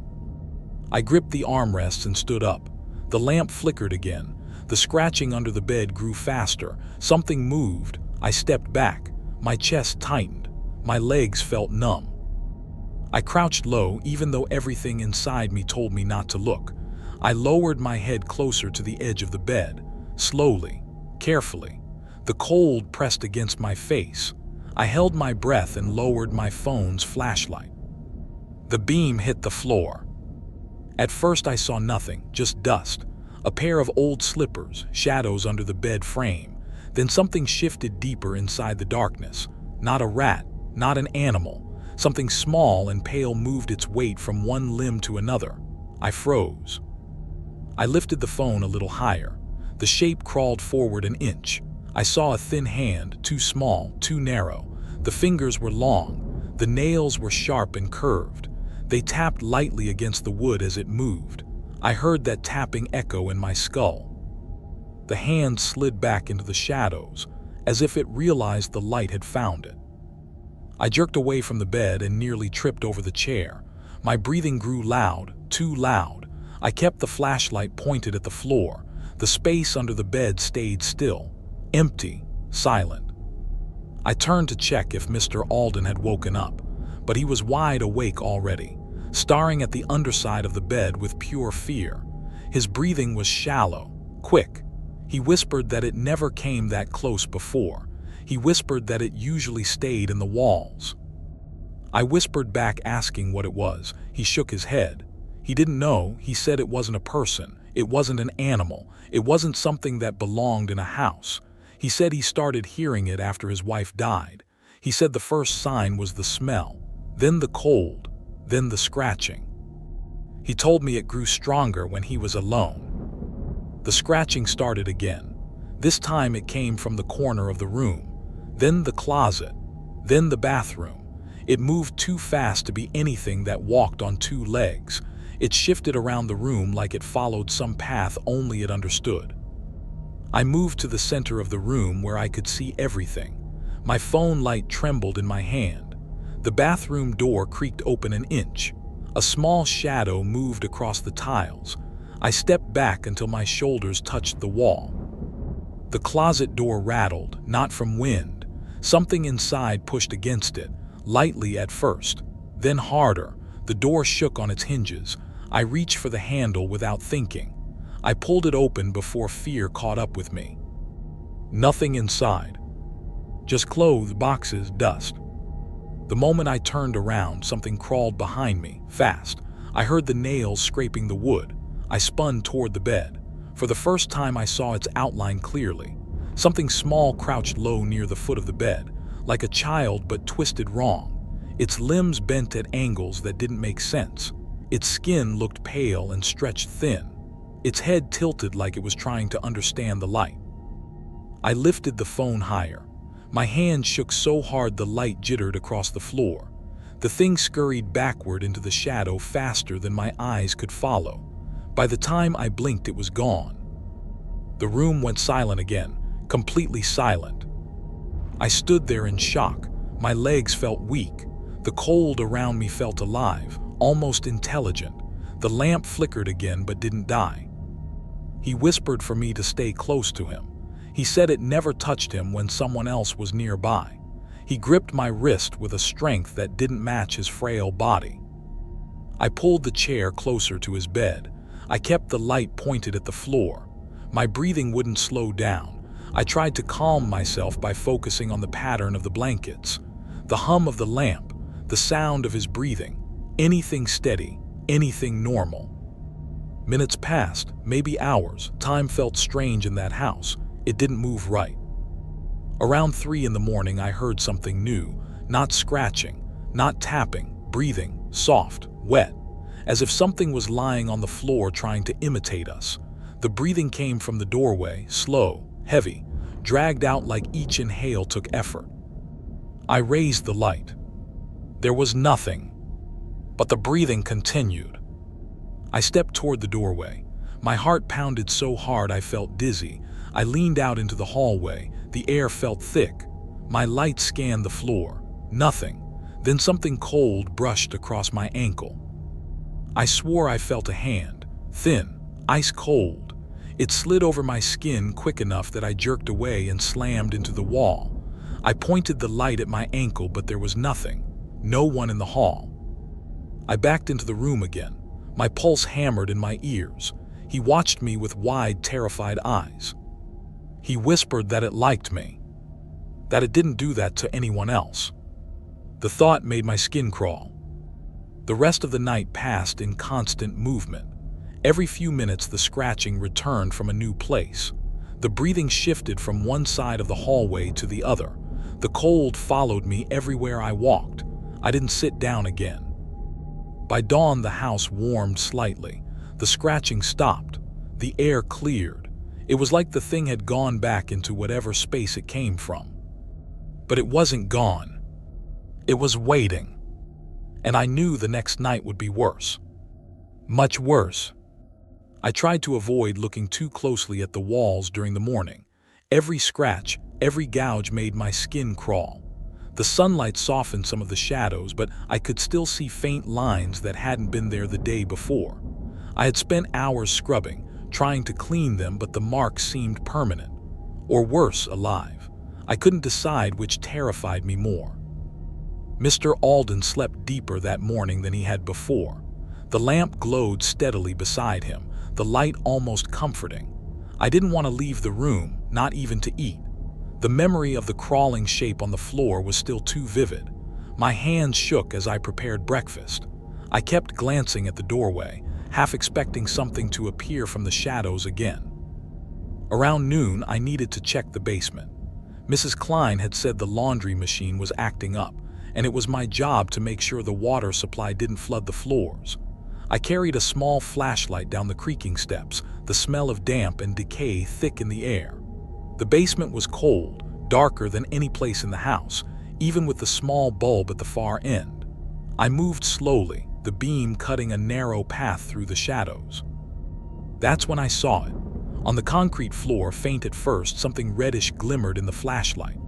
I gripped the armrests and stood up. The lamp flickered again. The scratching under the bed grew faster. Something moved. I stepped back. My chest tightened. My legs felt numb. I crouched low, even though everything inside me told me not to look. I lowered my head closer to the edge of the bed, slowly, carefully. The cold pressed against my face. I held my breath and lowered my phone's flashlight. The beam hit the floor. At first I saw nothing, just dust. A pair of old slippers, shadows under the bed frame. Then something shifted deeper inside the darkness. Not a rat, not an animal. Something small and pale moved its weight from one limb to another. I froze. I lifted the phone a little higher. The shape crawled forward an inch. I saw a thin hand, too small, too narrow. The fingers were long. The nails were sharp and curved. They tapped lightly against the wood as it moved. I heard that tapping echo in my skull. The hand slid back into the shadows, as if it realized the light had found it. I jerked away from the bed and nearly tripped over the chair. My breathing grew loud, too loud. I kept the flashlight pointed at the floor. The space under the bed stayed still, empty, silent. I turned to check if Mr. Alden had woken up, but he was wide awake already, staring at the underside of the bed with pure fear. His breathing was shallow, quick. He whispered that it never came that close before. He whispered that it usually stayed in the walls. I whispered back, asking what it was. He shook his head. He didn't know. He said it wasn't a person. It wasn't an animal. It wasn't something that belonged in a house. He said he started hearing it after his wife died. He said the first sign was the smell, then the cold, then the scratching. He told me it grew stronger when he was alone. The scratching started again. This time it came from the corner of the room, then the closet, then the bathroom. It moved too fast to be anything that walked on two legs. It shifted around the room like it followed some path only it understood. I moved to the center of the room where I could see everything. My phone light trembled in my hand. The bathroom door creaked open an inch. A small shadow moved across the tiles. I stepped back until my shoulders touched the wall. The closet door rattled, not from wind. Something inside pushed against it, lightly at first, then harder. The door shook on its hinges. I reached for the handle without thinking. I pulled it open before fear caught up with me. Nothing inside. Just clothes, boxes, dust. The moment I turned around, something crawled behind me, fast. I heard the nails scraping the wood. I spun toward the bed. For the first time I saw its outline clearly. Something small crouched low near the foot of the bed, like a child but twisted wrong. Its limbs bent at angles that didn't make sense. Its skin looked pale and stretched thin. Its head tilted like it was trying to understand the light. I lifted the phone higher. My hand shook so hard the light jittered across the floor. The thing scurried backward into the shadow faster than my eyes could follow. By the time I blinked, it was gone. The room went silent again, completely silent. I stood there in shock. My legs felt weak. The cold around me felt alive, almost intelligent. The lamp flickered again but didn't die. He whispered for me to stay close to him. He said it never touched him when someone else was nearby. He gripped my wrist with a strength that didn't match his frail body. I pulled the chair closer to his bed. I kept the light pointed at the floor. My breathing wouldn't slow down. I tried to calm myself by focusing on the pattern of the blankets, the hum of the lamp, the sound of his breathing. Anything steady, anything normal. Minutes passed, maybe hours. Time felt strange in that house. It didn't move right. Around 3 in the morning, I heard something new. Not scratching, not tapping, breathing, soft, wet, as if something was lying on the floor trying to imitate us. The breathing came from the doorway, slow, heavy, dragged out like each inhale took effort. I raised the light. There was nothing, but the breathing continued. I stepped toward the doorway. My heart pounded so hard I felt dizzy. I leaned out into the hallway. The air felt thick. My light scanned the floor. Nothing. Then something cold brushed across my ankle. I swore I felt a hand, thin, ice cold. It slid over my skin quick enough that I jerked away and slammed into the wall. I pointed the light at my ankle, but there was nothing. No one in the hall. I backed into the room again. My pulse hammered in my ears. He watched me with wide, terrified eyes. He whispered that it liked me, that it didn't do that to anyone else. The thought made my skin crawl. The rest of the night passed in constant movement. Every few minutes the scratching returned from a new place. The breathing shifted from one side of the hallway to the other. The cold followed me everywhere I walked. I didn't sit down again. By dawn, the house warmed slightly. The scratching stopped. The air cleared. It was like the thing had gone back into whatever space it came from. But it wasn't gone. It was waiting. And I knew the next night would be worse. Much worse. I tried to avoid looking too closely at the walls during the morning. Every scratch, every gouge made my skin crawl. The sunlight softened some of the shadows, but I could still see faint lines that hadn't been there the day before. I had spent hours scrubbing, trying to clean them, but the marks seemed permanent. Or worse, alive. I couldn't decide which terrified me more. Mr. Alden slept deeper that morning than he had before. The lamp glowed steadily beside him, the light almost comforting. I didn't want to leave the room, not even to eat. The memory of the crawling shape on the floor was still too vivid. My hands shook as I prepared breakfast. I kept glancing at the doorway, half expecting something to appear from the shadows again. Around noon, I needed to check the basement. Mrs. Klein had said the laundry machine was acting up, and it was my job to make sure the water supply didn't flood the floors. I carried a small flashlight down the creaking steps, the smell of damp and decay thick in the air. The basement was cold, darker than any place in the house, even with the small bulb at the far end. I moved slowly, the beam cutting a narrow path through the shadows. That's when I saw it. On the concrete floor, faint at first, something reddish glimmered in the flashlight.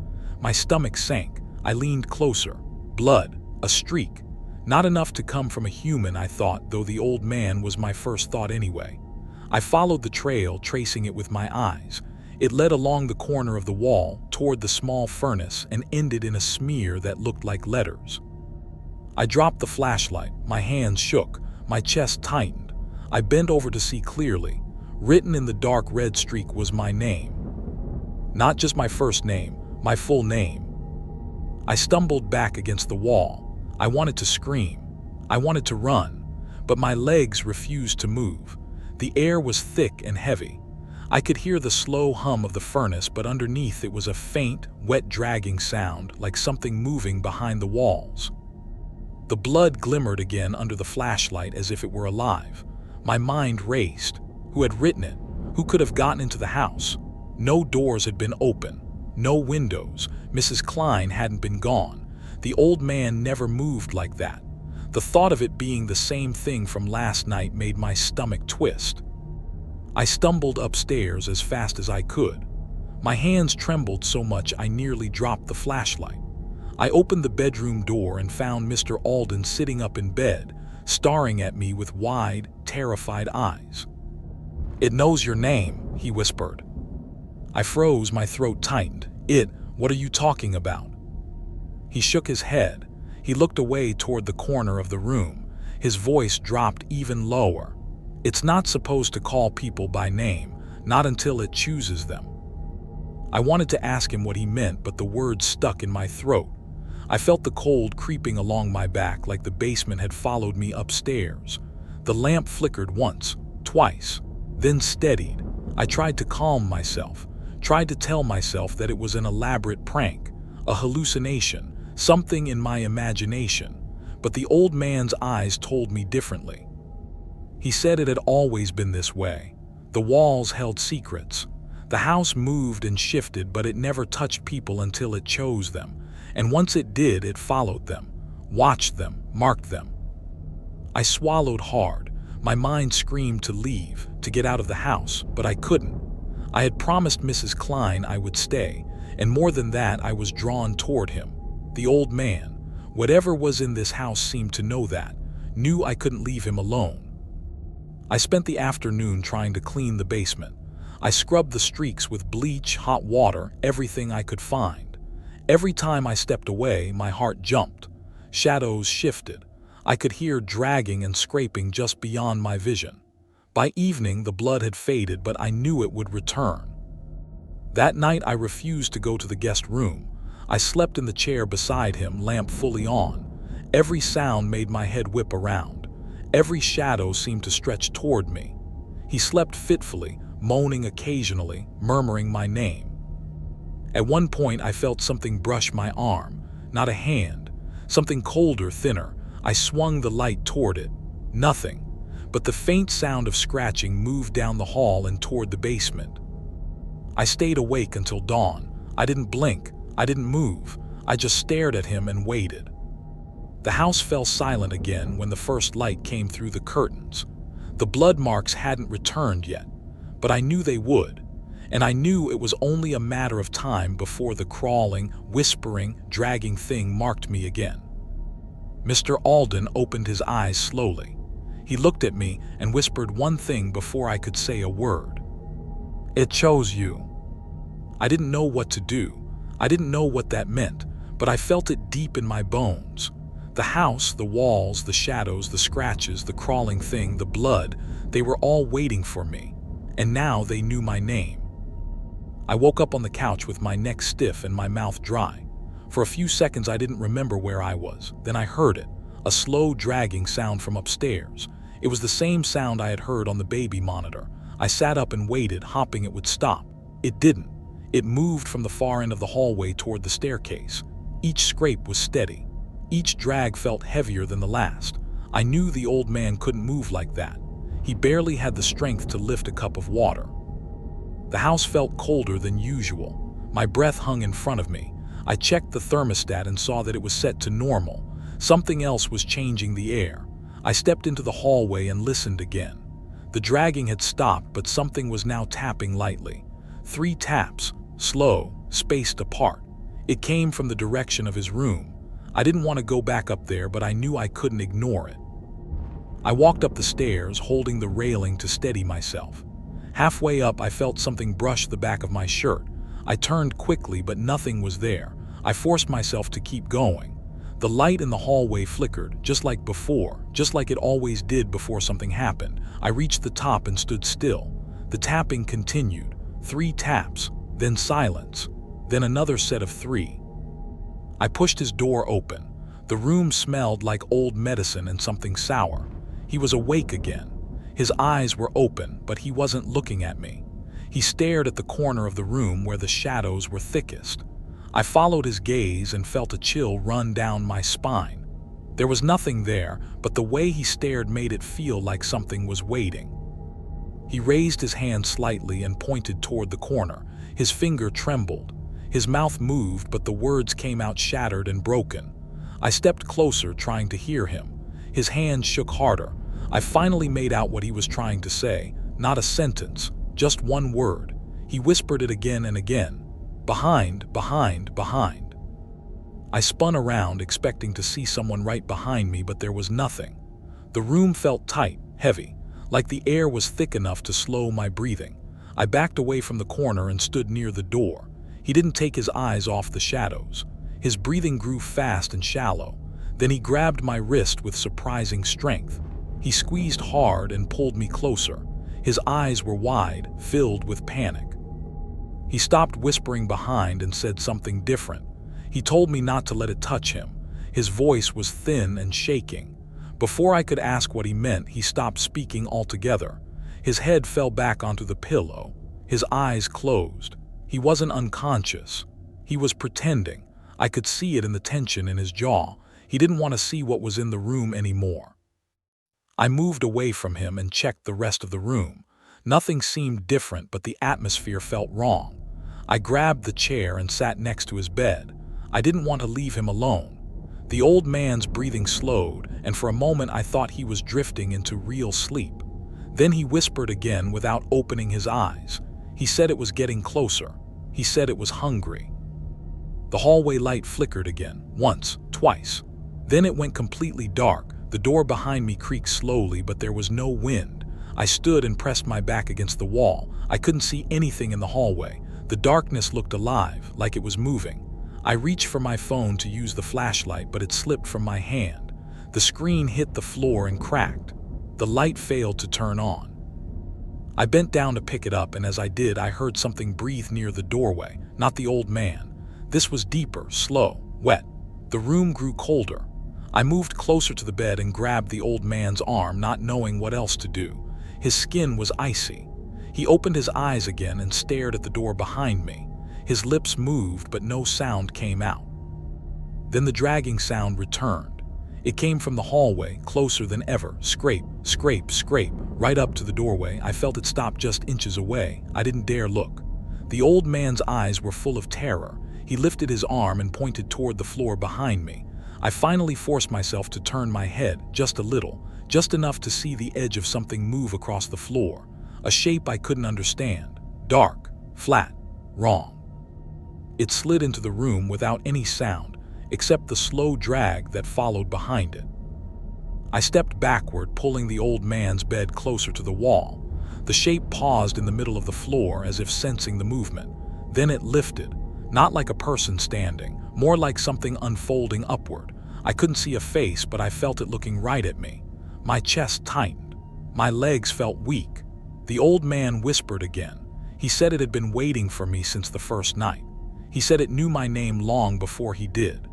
My stomach sank. I leaned closer. Blood, a streak. Not enough to come from a human, I thought, though the old man was my first thought anyway. I followed the trail, tracing it with my eyes. It led along the corner of the wall, toward the small furnace, and ended in a smear that looked like letters. I dropped the flashlight. My hands shook. My chest tightened. I bent over to see clearly. Written in the dark red streak was my name. Not just my first name, my full name. I stumbled back against the wall. I wanted to scream. I wanted to run. But my legs refused to move. The air was thick and heavy. I could hear the slow hum of the furnace, but underneath it was a faint, wet dragging sound, like something moving behind the walls. The blood glimmered again under the flashlight as if it were alive. My mind raced. Who had written it? Who could have gotten into the house? No doors had been open. No windows. Mrs. Klein hadn't been gone. The old man never moved like that. The thought of it being the same thing from last night made my stomach twist. I stumbled upstairs as fast as I could. My hands trembled so much I nearly dropped the flashlight. I opened the bedroom door and found Mr. Alden sitting up in bed, staring at me with wide, terrified eyes. "It knows your name," he whispered. I froze, my throat tightened. What are you talking about?" He shook his head. He looked away toward the corner of the room. His voice dropped even lower. "It's not supposed to call people by name, not until it chooses them." I wanted to ask him what he meant, but the words stuck in my throat. I felt the cold creeping along my back, like the basement had followed me upstairs. The lamp flickered once, twice, then steadied. I tried to calm myself, tried to tell myself that it was an elaborate prank, a hallucination, something in my imagination, but the old man's eyes told me differently. He said it had always been this way. The walls held secrets. The house moved and shifted, but it never touched people until it chose them. And once it did, it followed them, watched them, marked them. I swallowed hard. My mind screamed to leave, to get out of the house, but I couldn't. I had promised Mrs. Klein I would stay, and more than that, I was drawn toward him. The old man, whatever was in this house, seemed to know that, knew I couldn't leave him alone. I spent the afternoon trying to clean the basement. I scrubbed the streaks with bleach, hot water, everything I could find. Every time I stepped away, my heart jumped. Shadows shifted. I could hear dragging and scraping just beyond my vision. By evening, the blood had faded, but I knew it would return. That night, I refused to go to the guest room. I slept in the chair beside him, lamp fully on. Every sound made my head whip around. Every shadow seemed to stretch toward me. He slept fitfully, moaning occasionally, murmuring my name. At one point, I felt something brush my arm, not a hand, Something colder, thinner. I swung the light toward it. Nothing. But the faint sound of scratching moved down the hall and toward the basement. I stayed awake until dawn. I didn't blink. I didn't move. I just stared at him and waited. The house fell silent again when the first light came through the curtains. The blood marks hadn't returned yet, but I knew they would. And I knew it was only a matter of time before the crawling, whispering, dragging thing marked me again. Mr. Alden opened his eyes slowly. He looked at me and whispered one thing before I could say a word. "It chose you." I didn't know what to do. I didn't know what that meant, but I felt it deep in my bones. The house, the walls, the shadows, the scratches, the crawling thing, the blood, they were all waiting for me. And now they knew my name. I woke up on the couch with my neck stiff and my mouth dry. For a few seconds I didn't remember where I was. Then I heard it, a slow dragging sound from upstairs. It was the same sound I had heard on the baby monitor. I sat up and waited, hoping it would stop. It didn't. It moved from the far end of the hallway toward the staircase. Each scrape was steady. Each drag felt heavier than the last. I knew the old man couldn't move like that. He barely had the strength to lift a cup of water. The house felt colder than usual. My breath hung in front of me. I checked the thermostat and saw that it was set to normal. Something else was changing the air. I stepped into the hallway and listened again. The dragging had stopped, but something was now tapping lightly. 3 taps, slow, spaced apart. It came from the direction of his room. I didn't want to go back up there, but I knew I couldn't ignore it. I walked up the stairs, holding the railing to steady myself. Halfway up, I felt something brush the back of my shirt. I turned quickly, but nothing was there. I forced myself to keep going. The light in the hallway flickered, just like before, just like it always did before something happened. I reached the top and stood still. The tapping continued. 3 taps, then silence, then another set of 3. I pushed his door open. The room smelled like old medicine and something sour. He was awake again. His eyes were open, but he wasn't looking at me. He stared at the corner of the room where the shadows were thickest. I followed his gaze and felt a chill run down my spine. There was nothing there, but the way he stared made it feel like something was waiting. He raised his hand slightly and pointed toward the corner. His finger trembled. His mouth moved, but the words came out shattered and broken. I stepped closer, trying to hear him. His hand shook harder. I finally made out what he was trying to say. Not a sentence, just one word. He whispered it again and again. Behind, behind, behind. I spun around, expecting to see someone right behind me, but there was nothing. The room felt tight, heavy, like the air was thick enough to slow my breathing. I backed away from the corner and stood near the door. He didn't take his eyes off the shadows. His breathing grew fast and shallow. Then he grabbed my wrist with surprising strength. He squeezed hard and pulled me closer. His eyes were wide, filled with panic. He stopped whispering behind and said something different. He told me not to let it touch him. His voice was thin and shaking. Before I could ask what he meant, he stopped speaking altogether. His head fell back onto the pillow. His eyes closed. He wasn't unconscious. He was pretending. I could see it in the tension in his jaw. He didn't want to see what was in the room anymore. I moved away from him and checked the rest of the room. Nothing seemed different, but the atmosphere felt wrong. I grabbed the chair and sat next to his bed. I didn't want to leave him alone. The old man's breathing slowed, and for a moment I thought he was drifting into real sleep. Then he whispered again without opening his eyes. He said it was getting closer. He said it was hungry. The hallway light flickered again, once, twice. Then it went completely dark. The door behind me creaked slowly, but there was no wind. I stood and pressed my back against the wall. I couldn't see anything in the hallway. The darkness looked alive, like it was moving. I reached for my phone to use the flashlight, but it slipped from my hand. The screen hit the floor and cracked. The light failed to turn on. I bent down to pick it up, and as I did, I heard something breathe near the doorway, not the old man. This was deeper, slow, wet. The room grew colder. I moved closer to the bed and grabbed the old man's arm, not knowing what else to do. His skin was icy. He opened his eyes again and stared at the door behind me. His lips moved, but no sound came out. Then the dragging sound returned. It came from the hallway, closer than ever. Scrape, scrape, scrape, right up to the doorway. I felt it stop just inches away. I didn't dare look. The old man's eyes were full of terror. He lifted his arm and pointed toward the floor behind me. I finally forced myself to turn my head, just a little, just enough to see the edge of something move across the floor. A shape I couldn't understand. Dark, flat, wrong. It slid into the room without any sound, except the slow drag that followed behind it. I stepped backward, pulling the old man's bed closer to the wall. The shape paused in the middle of the floor as if sensing the movement. Then it lifted, not like a person standing, more like something unfolding upward. I couldn't see a face, but I felt it looking right at me. My chest tightened. My legs felt weak. The old man whispered again. He said it had been waiting for me since the first night. He said it knew my name long before he did.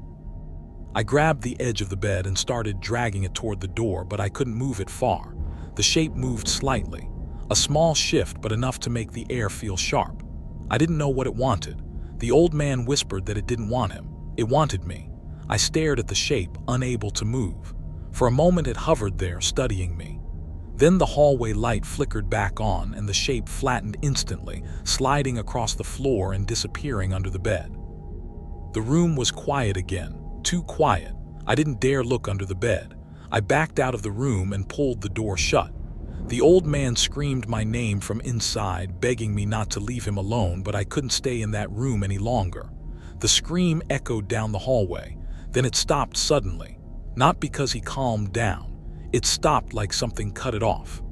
I grabbed the edge of the bed and started dragging it toward the door, but I couldn't move it far. The shape moved slightly. A small shift, but enough to make the air feel sharp. I didn't know what it wanted. The old man whispered that it didn't want him. It wanted me. I stared at the shape, unable to move. For a moment it hovered there, studying me. Then the hallway light flickered back on and the shape flattened instantly, sliding across the floor and disappearing under the bed. The room was quiet again, too quiet. I didn't dare look under the bed. I backed out of the room and pulled the door shut. The old man screamed my name from inside, begging me not to leave him alone, but I couldn't stay in that room any longer. The scream echoed down the hallway. Then it stopped suddenly. Not because he calmed down. It stopped like something cut it off.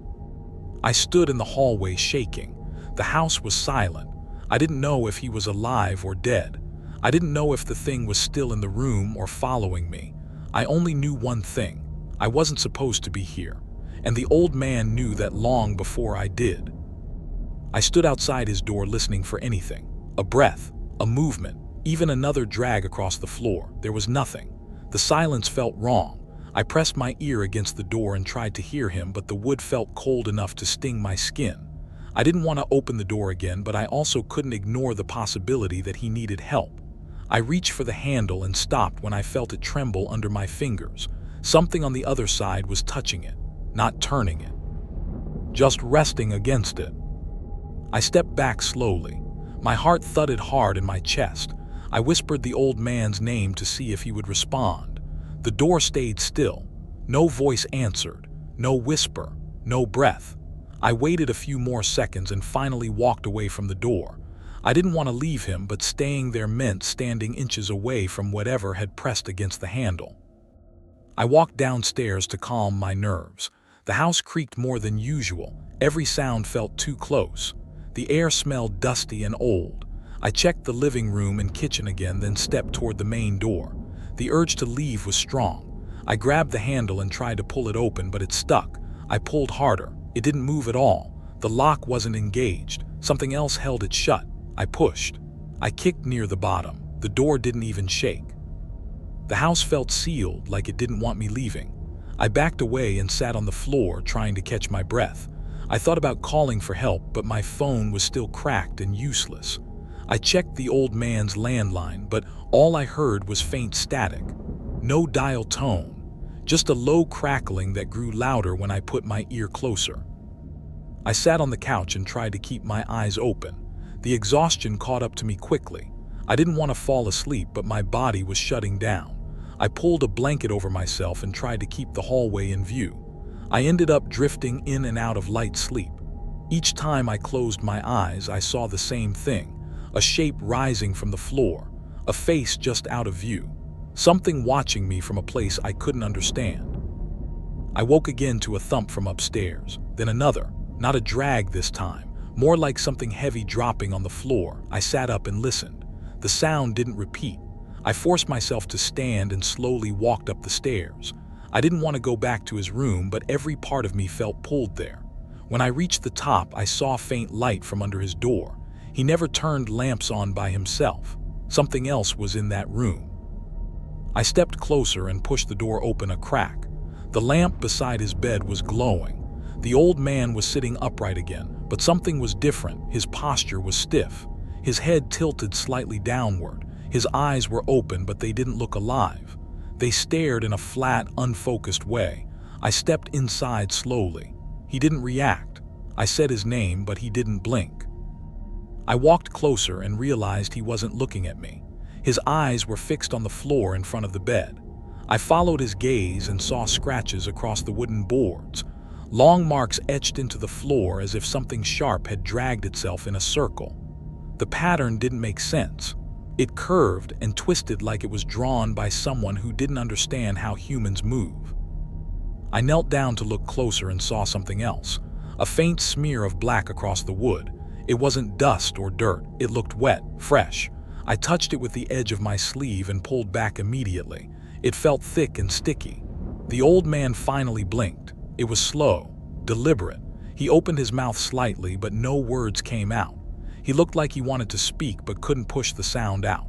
I stood in the hallway shaking. The house was silent. I didn't know if he was alive or dead. I didn't know if the thing was still in the room or following me. I only knew one thing. I wasn't supposed to be here. And the old man knew that long before I did. I stood outside his door listening for anything. A breath, a movement, even another drag across the floor. There was nothing. The silence felt wrong. I pressed my ear against the door and tried to hear him, but the wood felt cold enough to sting my skin. I didn't want to open the door again, but I also couldn't ignore the possibility that he needed help. I reached for the handle and stopped when I felt it tremble under my fingers. Something on the other side was touching it, not turning it, just resting against it. I stepped back slowly. My heart thudded hard in my chest. I whispered the old man's name to see if he would respond. The door stayed still. No voice answered, no whisper, no breath. I waited a few more seconds and finally walked away from the door. I didn't want to leave him, but staying there meant standing inches away from whatever had pressed against the handle. I walked downstairs to calm my nerves. The house creaked more than usual. Every sound felt too close. The air smelled dusty and old. I checked the living room and kitchen again, then stepped toward the main door. The urge to leave was strong. I grabbed the handle and tried to pull it open, but it stuck. I pulled harder. It didn't move at all. The lock wasn't engaged. Something else held it shut. I pushed. I kicked near the bottom. The door didn't even shake. The house felt sealed, like it didn't want me leaving. I backed away and sat on the floor, trying to catch my breath. I thought about calling for help, but my phone was still cracked and useless. I checked the old man's landline, but all I heard was faint static. No dial tone, just a low crackling that grew louder when I put my ear closer. I sat on the couch and tried to keep my eyes open. The exhaustion caught up to me quickly. I didn't want to fall asleep, but my body was shutting down. I pulled a blanket over myself and tried to keep the hallway in view. I ended up drifting in and out of light sleep. Each time I closed my eyes, I saw the same thing. A shape rising from the floor, a face just out of view, something watching me from a place I couldn't understand. I woke again to a thump from upstairs, then another, not a drag this time, more like something heavy dropping on the floor. I sat up and listened. The sound didn't repeat. I forced myself to stand and slowly walked up the stairs. I didn't want to go back to his room, but every part of me felt pulled there. When I reached the top, I saw faint light from under his door. He never turned lamps on by himself. Something else was in that room. I stepped closer and pushed the door open a crack. The lamp beside his bed was glowing. The old man was sitting upright again, but something was different. His posture was stiff. His head tilted slightly downward. His eyes were open, but they didn't look alive. They stared in a flat, unfocused way. I stepped inside slowly. He didn't react. I said his name, but he didn't blink. I walked closer and realized he wasn't looking at me. His eyes were fixed on the floor in front of the bed. I followed his gaze and saw scratches across the wooden boards, long marks etched into the floor as if something sharp had dragged itself in a circle. The pattern didn't make sense. It curved and twisted like it was drawn by someone who didn't understand how humans move. I knelt down to look closer and saw something else, a faint smear of black across the wood. It wasn't dust or dirt. It looked wet, fresh. I touched it with the edge of my sleeve and pulled back immediately. It felt thick and sticky. The old man finally blinked. It was slow, deliberate. He opened his mouth slightly, but no words came out. He looked like he wanted to speak but couldn't push the sound out.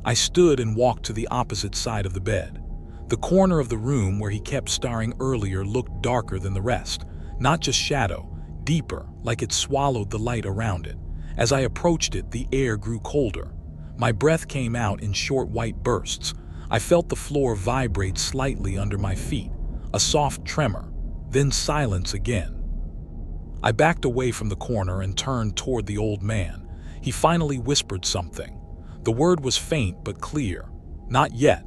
I stood and walked to the opposite side of the bed. The corner of the room where he kept staring earlier looked darker than the rest. Not just shadow, deeper, like it swallowed the light around it. As I approached it, the air grew colder. My breath came out in short white bursts. I felt the floor vibrate slightly under my feet, a soft tremor, then silence again. I backed away from the corner and turned toward the old man. He finally whispered something. The word was faint but clear. Not yet.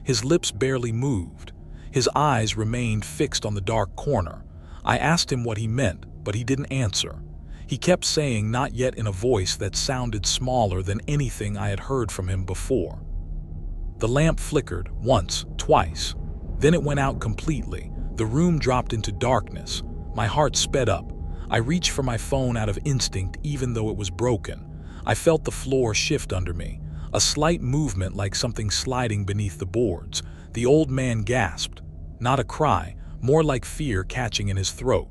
His lips barely moved. His eyes remained fixed on the dark corner. I asked him what he meant, but he didn't answer. He kept saying not yet in a voice that sounded smaller than anything I had heard from him before. The lamp flickered once, twice. Then it went out completely. The room dropped into darkness. My heart sped up. I reached for my phone out of instinct, even though it was broken. I felt the floor shift under me, a slight movement like something sliding beneath the boards. The old man gasped. Not a cry, more like fear catching in his throat.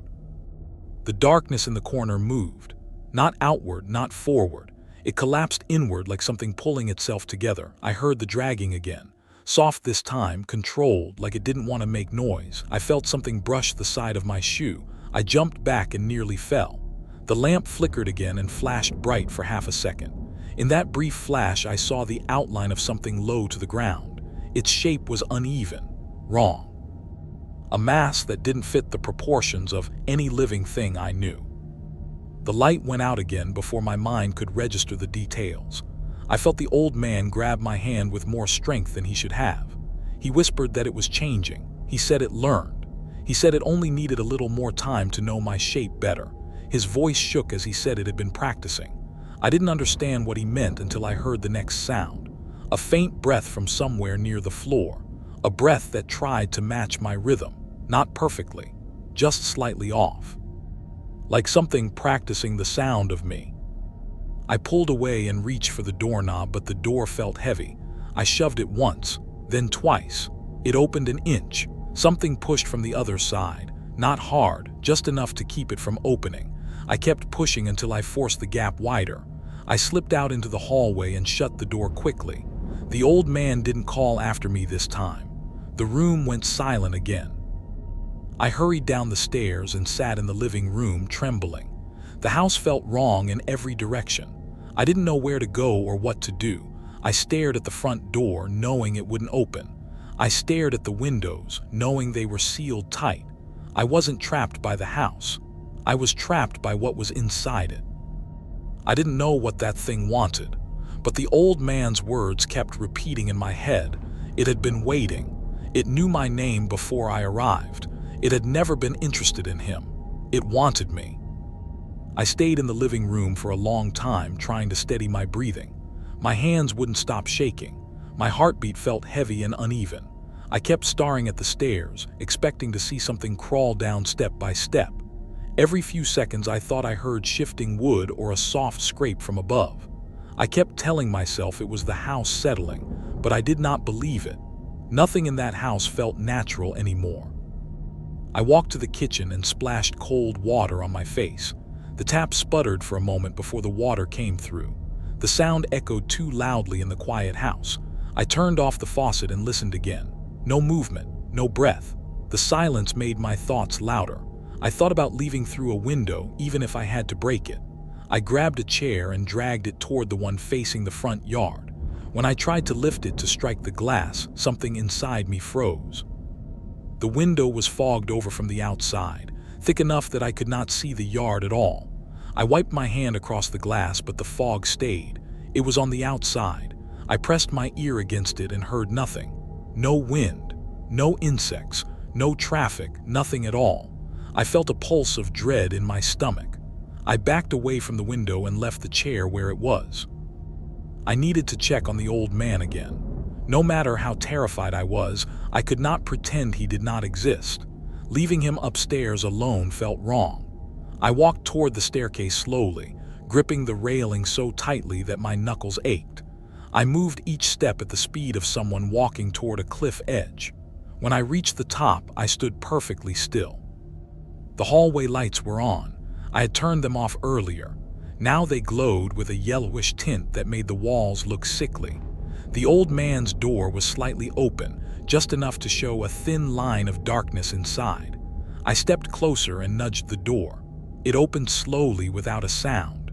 The darkness in the corner moved. Not outward, not forward. It collapsed inward like something pulling itself together. I heard the dragging again. Soft this time, controlled, like it didn't want to make noise. I felt something brush the side of my shoe. I jumped back and nearly fell. The lamp flickered again and flashed bright for half a second. In that brief flash, I saw the outline of something low to the ground. Its shape was uneven, wrong. A mass that didn't fit the proportions of any living thing I knew. The light went out again before my mind could register the details. I felt the old man grab my hand with more strength than he should have. He whispered that it was changing. He said it learned. He said it only needed a little more time to know my shape better. His voice shook as he said it had been practicing. I didn't understand what he meant until I heard the next sound. A faint breath from somewhere near the floor. A breath that tried to match my rhythm. Not perfectly, just slightly off. Like something practicing the sound of me. I pulled away and reached for the doorknob, but the door felt heavy. I shoved it once, then twice. It opened an inch. Something pushed from the other side. Not hard, just enough to keep it from opening. I kept pushing until I forced the gap wider. I slipped out into the hallway and shut the door quickly. The old man didn't call after me this time. The room went silent again. I hurried down the stairs and sat in the living room, trembling. The house felt wrong in every direction. I didn't know where to go or what to do. I stared at the front door, knowing it wouldn't open. I stared at the windows, knowing they were sealed tight. I wasn't trapped by the house. I was trapped by what was inside it. I didn't know what that thing wanted, but the old man's words kept repeating in my head. It had been waiting. It knew my name before I arrived. It had never been interested in him. It wanted me. I stayed in the living room for a long time, trying to steady my breathing. My hands wouldn't stop shaking. My heartbeat felt heavy and uneven. I kept staring at the stairs, expecting to see something crawl down step by step. Every few seconds I thought I heard shifting wood or a soft scrape from above. I kept telling myself it was the house settling, but I did not believe it. Nothing in that house felt natural anymore. I walked to the kitchen and splashed cold water on my face. The tap sputtered for a moment before the water came through. The sound echoed too loudly in the quiet house. I turned off the faucet and listened again. No movement, no breath. The silence made my thoughts louder. I thought about leaving through a window, even if I had to break it. I grabbed a chair and dragged it toward the one facing the front yard. When I tried to lift it to strike the glass, something inside me froze. The window was fogged over from the outside, thick enough that I could not see the yard at all. I wiped my hand across the glass, but the fog stayed. It was on the outside. I pressed my ear against it and heard nothing. No wind, no insects, no traffic, nothing at all. I felt a pulse of dread in my stomach. I backed away from the window and left the chair where it was. I needed to check on the old man again. No matter how terrified I was, I could not pretend he did not exist. Leaving him upstairs alone felt wrong. I walked toward the staircase slowly, gripping the railing so tightly that my knuckles ached. I moved each step at the speed of someone walking toward a cliff edge. When I reached the top, I stood perfectly still. The hallway lights were on. I had turned them off earlier. Now they glowed with a yellowish tint that made the walls look sickly. The old man's door was slightly open, just enough to show a thin line of darkness inside. I stepped closer and nudged the door. It opened slowly without a sound.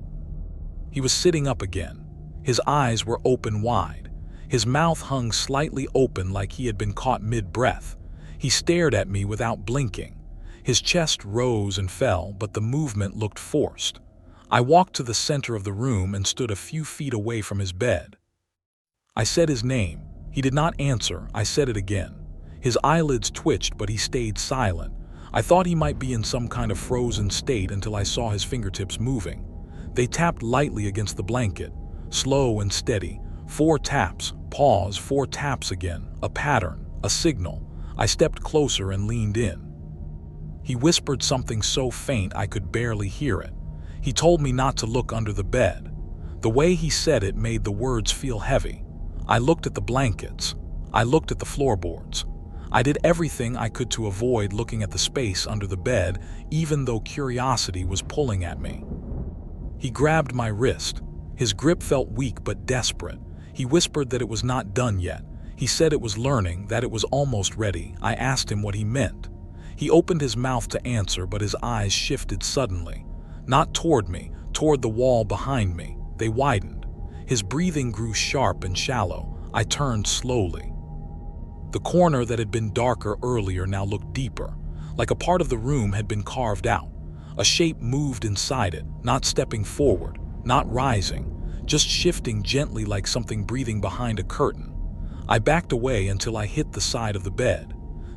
He was sitting up again. His eyes were open wide. His mouth hung slightly open like he had been caught mid-breath. He stared at me without blinking. His chest rose and fell, but the movement looked forced. I walked to the center of the room and stood a few feet away from his bed. I said his name. He did not answer. I said it again. His eyelids twitched, but he stayed silent. I thought he might be in some kind of frozen state until I saw his fingertips moving. They tapped lightly against the blanket, slow and steady. 4 taps, pause, 4 taps again, a pattern, a signal. I stepped closer and leaned in. He whispered something so faint I could barely hear it. He told me not to look under the bed. The way he said it made the words feel heavy. I looked at the blankets. I looked at the floorboards. I did everything I could to avoid looking at the space under the bed, even though curiosity was pulling at me. He grabbed my wrist. His grip felt weak but desperate. He whispered that it was not done yet. He said it was learning, that it was almost ready. I asked him what he meant. He opened his mouth to answer, but his eyes shifted suddenly. Not toward me, toward the wall behind me. They widened. His breathing grew sharp and shallow. I turned slowly. The corner that had been darker earlier now looked deeper, like a part of the room had been carved out. A shape moved inside it, not stepping forward, not rising, just shifting gently like something breathing behind a curtain. I backed away until I hit the side of the bed.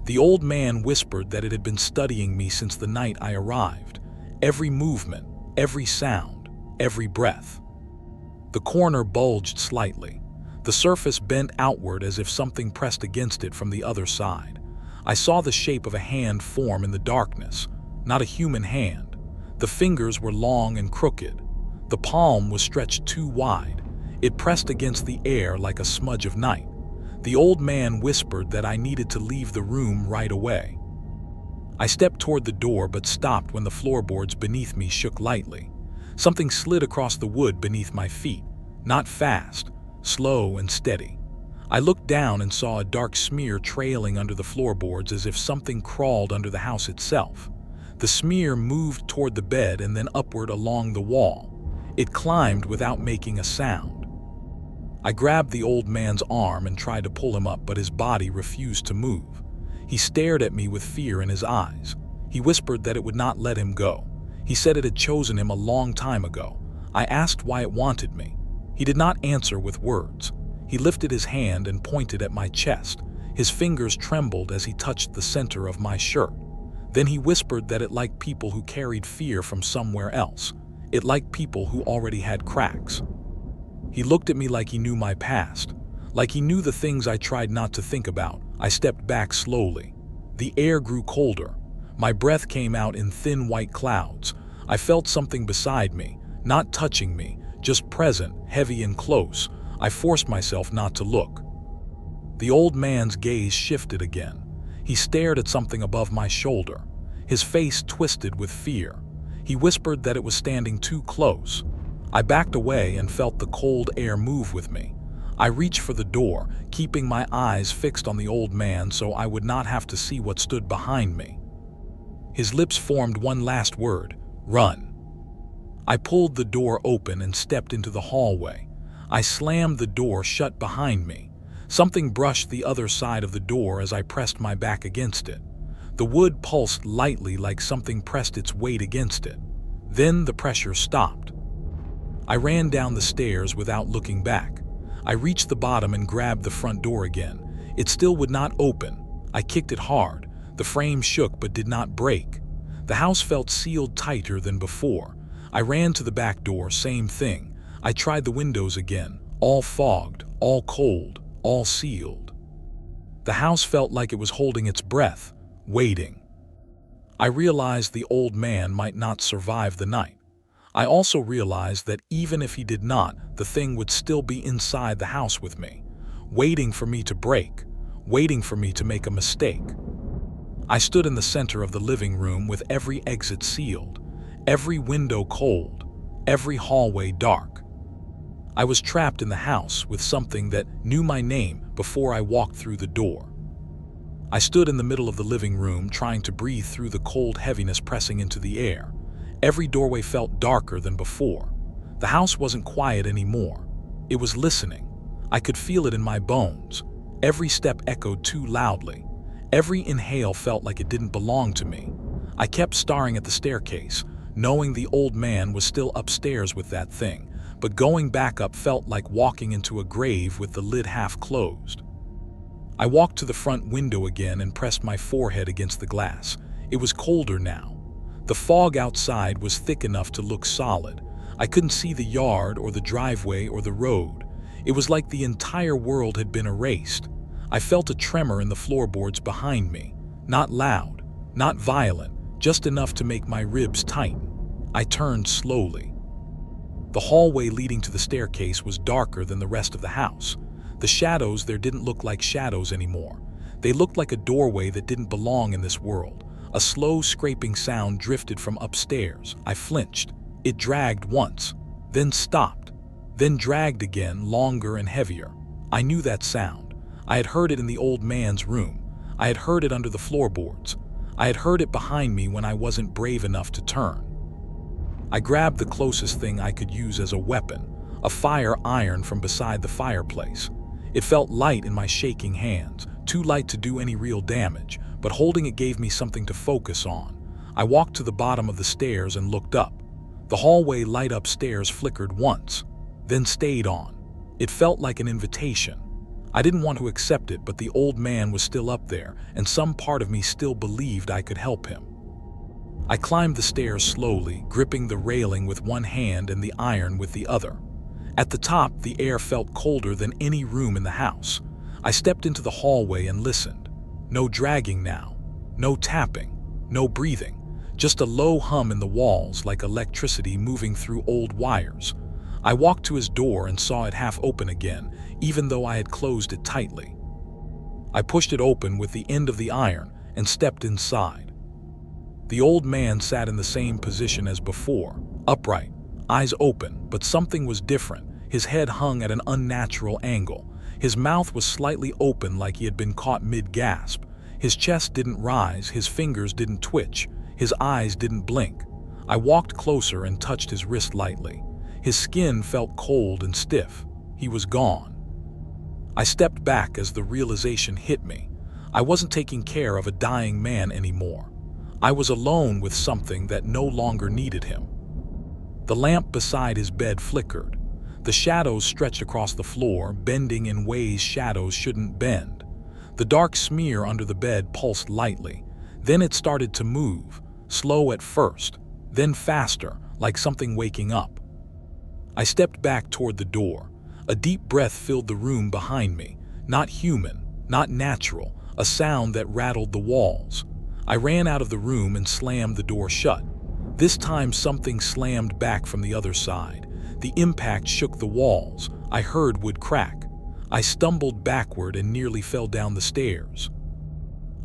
The old man whispered that it had been studying me since the night I arrived. Every movement, every sound, every breath. The corner bulged slightly. The surface bent outward as if something pressed against it from the other side. I saw the shape of a hand form in the darkness, not a human hand. The fingers were long and crooked. The palm was stretched too wide. It pressed against the air like a smudge of night. The old man whispered that I needed to leave the room right away. I stepped toward the door but stopped when the floorboards beneath me shook lightly. Something slid across the wood beneath my feet, not fast, slow and steady. I looked down and saw a dark smear trailing under the floorboards as if something crawled under the house itself. The smear moved toward the bed and then upward along the wall. It climbed without making a sound. I grabbed the old man's arm and tried to pull him up, but his body refused to move. He stared at me with fear in his eyes. He whispered that it would not let him go. He said it had chosen him a long time ago. I asked why it wanted me. He did not answer with words. He lifted his hand and pointed at my chest. His fingers trembled as he touched the center of my shirt. Then he whispered that it liked people who carried fear from somewhere else. It liked people who already had cracks. He looked at me like he knew my past, like he knew the things I tried not to think about. I stepped back slowly. The air grew colder. My breath came out in thin white clouds. I felt something beside me, not touching me, just present, heavy and close. I forced myself not to look. The old man's gaze shifted again. He stared at something above my shoulder. His face twisted with fear. He whispered that it was standing too close. I backed away and felt the cold air move with me. I reached for the door, keeping my eyes fixed on the old man so I would not have to see what stood behind me. His lips formed one last word: run. I pulled the door open and stepped into the hallway. I slammed the door shut behind me. Something brushed the other side of the door as I pressed my back against it. The wood pulsed lightly like something pressed its weight against it. Then the pressure stopped. I ran down the stairs without looking back. I reached the bottom and grabbed the front door again. It still would not open. I kicked it hard. The frame shook but did not break. The house felt sealed tighter than before. I ran to the back door, same thing. I tried the windows again, all fogged, all cold, all sealed. The house felt like it was holding its breath, waiting. I realized the old man might not survive the night. I also realized that even if he did not, the thing would still be inside the house with me, waiting for me to break, waiting for me to make a mistake. I stood in the center of the living room with every exit sealed, every window cold, every hallway dark. I was trapped in the house with something that knew my name before I walked through the door. I stood in the middle of the living room trying to breathe through the cold heaviness pressing into the air. Every doorway felt darker than before. The house wasn't quiet anymore. It was listening. I could feel it in my bones. Every step echoed too loudly. Every inhale felt like it didn't belong to me. I kept staring at the staircase, knowing the old man was still upstairs with that thing, but going back up felt like walking into a grave with the lid half closed. I walked to the front window again and pressed my forehead against the glass. It was colder now. The fog outside was thick enough to look solid. I couldn't see the yard or the driveway or the road. It was like the entire world had been erased. I felt a tremor in the floorboards behind me. Not loud, not violent, just enough to make my ribs tighten. I turned slowly. The hallway leading to the staircase was darker than the rest of the house. The shadows there didn't look like shadows anymore. They looked like a doorway that didn't belong in this world. A slow scraping sound drifted from upstairs. I flinched. It dragged once, then stopped, then dragged again, longer and heavier. I knew that sound. I had heard it in the old man's room. I had heard it under the floorboards. I had heard it behind me when I wasn't brave enough to turn. I grabbed the closest thing I could use as a weapon, a fire iron from beside the fireplace. It felt light in my shaking hands, too light to do any real damage, but holding it gave me something to focus on. I walked to the bottom of the stairs and looked up. The hallway light upstairs flickered once, then stayed on. It felt like an invitation. I didn't want to accept it, but the old man was still up there, and some part of me still believed I could help him. I climbed the stairs slowly, gripping the railing with one hand and the iron with the other. At the top, the air felt colder than any room in the house. I stepped into the hallway and listened. No dragging now, no tapping, no breathing, just a low hum in the walls like electricity moving through old wires. I walked to his door and saw it half open again, even though I had closed it tightly. I pushed it open with the end of the iron and stepped inside. The old man sat in the same position as before, upright, eyes open, but something was different. His head hung at an unnatural angle. His mouth was slightly open like he had been caught mid-gasp. His chest didn't rise, his fingers didn't twitch, his eyes didn't blink. I walked closer and touched his wrist lightly. His skin felt cold and stiff. He was gone. I stepped back as the realization hit me. I wasn't taking care of a dying man anymore. I was alone with something that no longer needed him. The lamp beside his bed flickered. The shadows stretched across the floor, bending in ways shadows shouldn't bend. The dark smear under the bed pulsed lightly. Then it started to move, slow at first, then faster, like something waking up. I stepped back toward the door. A deep breath filled the room behind me. Not human, not natural, a sound that rattled the walls. I ran out of the room and slammed the door shut. This time something slammed back from the other side. The impact shook the walls. I heard wood crack. I stumbled backward and nearly fell down the stairs.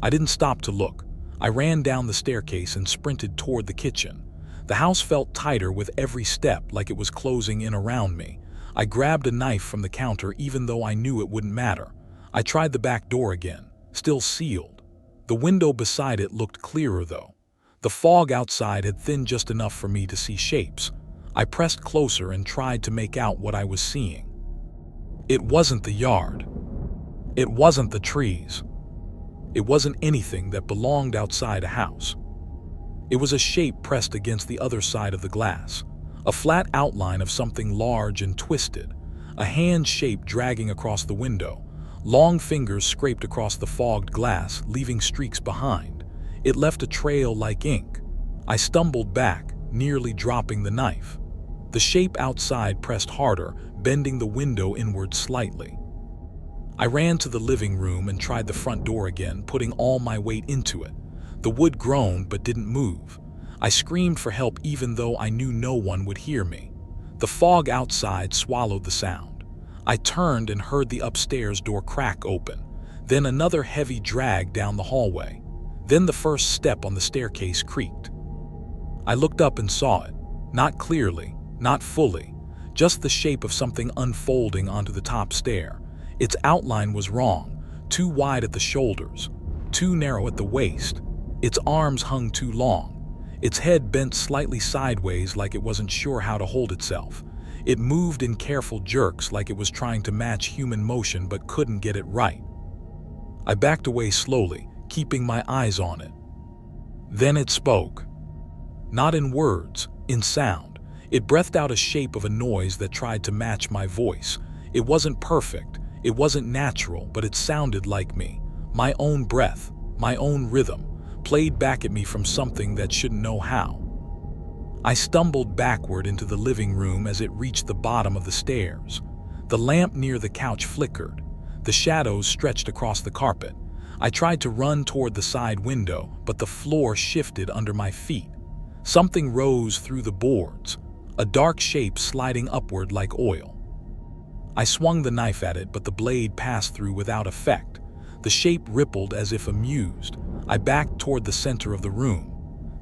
I didn't stop to look. I ran down the staircase and sprinted toward the kitchen. The house felt tighter with every step, like it was closing in around me. I grabbed a knife from the counter even though I knew it wouldn't matter. I tried the back door again, still sealed. The window beside it looked clearer though. The fog outside had thinned just enough for me to see shapes. I pressed closer and tried to make out what I was seeing. It wasn't the yard. It wasn't the trees. It wasn't anything that belonged outside a house. It was a shape pressed against the other side of the glass, a flat outline of something large and twisted, a hand shape dragging across the window. Long fingers scraped across the fogged glass, leaving streaks behind. It left a trail like ink. I stumbled back, nearly dropping the knife. The shape outside pressed harder, bending the window inward slightly. I ran to the living room and tried the front door again, putting all my weight into it. The wood groaned but didn't move. I screamed for help even though I knew no one would hear me. The fog outside swallowed the sound. I turned and heard the upstairs door crack open, then another heavy drag down the hallway. Then the first step on the staircase creaked. I looked up and saw it, not clearly, not fully, just the shape of something unfolding onto the top stair. Its outline was wrong, too wide at the shoulders, too narrow at the waist. Its arms hung too long. Its head bent slightly sideways like it wasn't sure how to hold itself. It moved in careful jerks like it was trying to match human motion but couldn't get it right. I backed away slowly, keeping my eyes on it. Then it spoke. Not in words, in sound. It breathed out a shape of a noise that tried to match my voice. It wasn't perfect, it wasn't natural, but it sounded like me. My own breath, my own rhythm, played back at me from something that shouldn't know how. I stumbled backward into the living room as it reached the bottom of the stairs. The lamp near the couch flickered. The shadows stretched across the carpet. I tried to run toward the side window, but the floor shifted under my feet. Something rose through the boards, a dark shape sliding upward like oil. I swung the knife at it, but the blade passed through without effect. The shape rippled as if amused. I backed toward the center of the room.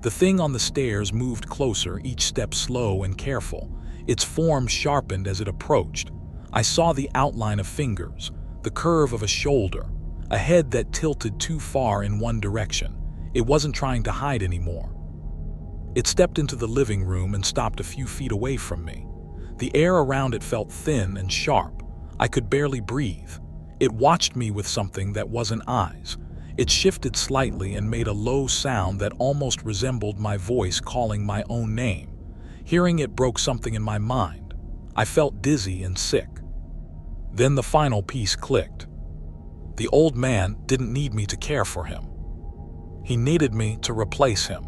The thing on the stairs moved closer, each step slow and careful. Its form sharpened as it approached. I saw the outline of fingers, the curve of a shoulder, a head that tilted too far in one direction. It wasn't trying to hide anymore. It stepped into the living room and stopped a few feet away from me. The air around it felt thin and sharp. I could barely breathe. It watched me with something that wasn't eyes. It shifted slightly and made a low sound that almost resembled my voice calling my own name. Hearing it broke something in my mind. I felt dizzy and sick. Then the final piece clicked. The old man didn't need me to care for him. He needed me to replace him.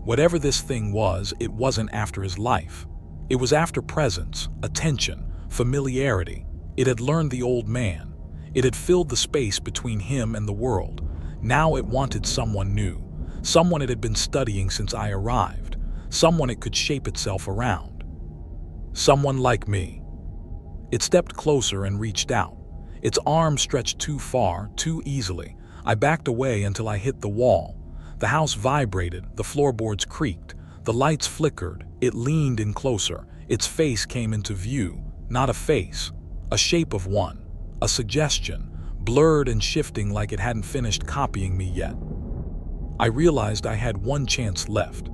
Whatever this thing was, it wasn't after his life. It was after presence, attention, familiarity. It had learned the old man. It had filled the space between him and the world. Now it wanted someone new, someone it had been studying since I arrived, someone it could shape itself around. Someone like me. It stepped closer and reached out. Its arms stretched too far, too easily. I backed away until I hit the wall. The house vibrated, the floorboards creaked, the lights flickered. It leaned in closer. Its face came into view, not a face, a shape of one. A suggestion, blurred and shifting like it hadn't finished copying me yet. I realized I had one chance left.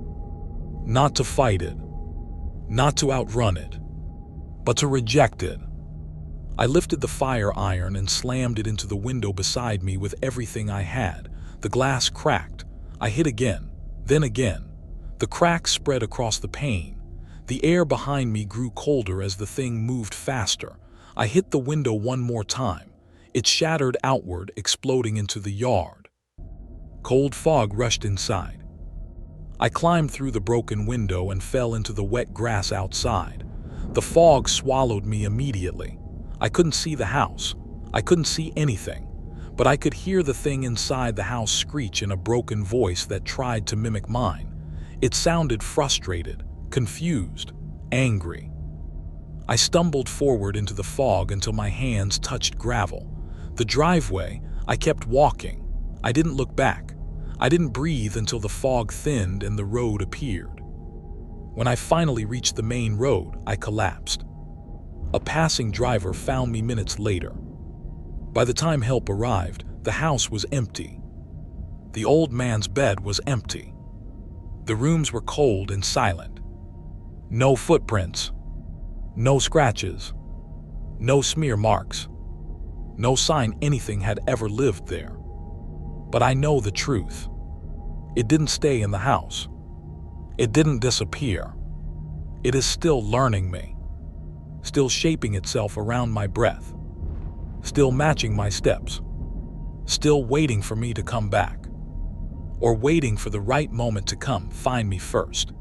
Not to fight it, not to outrun it, but to reject it. I lifted the fire iron and slammed it into the window beside me with everything I had. The glass cracked. I hit again, then again. The crack spread across the pane. The air behind me grew colder as the thing moved faster. I hit the window one more time. It shattered outward, exploding into the yard. Cold fog rushed inside. I climbed through the broken window and fell into the wet grass outside. The fog swallowed me immediately. I couldn't see the house. I couldn't see anything. But I could hear the thing inside the house screech in a broken voice that tried to mimic mine. It sounded frustrated, confused, angry. I stumbled forward into the fog until my hands touched gravel. The driveway, I kept walking. I didn't look back. I didn't breathe until the fog thinned and the road appeared. When I finally reached the main road, I collapsed. A passing driver found me minutes later. By the time help arrived, the house was empty. The old man's bed was empty. The rooms were cold and silent. No footprints. No scratches. No smear marks. No sign anything had ever lived there. But I know the truth. It didn't stay in the house. It didn't disappear. It is still learning me. Still shaping itself around my breath. Still matching my steps. Still waiting for me to come back. Or waiting for the right moment to come find me first.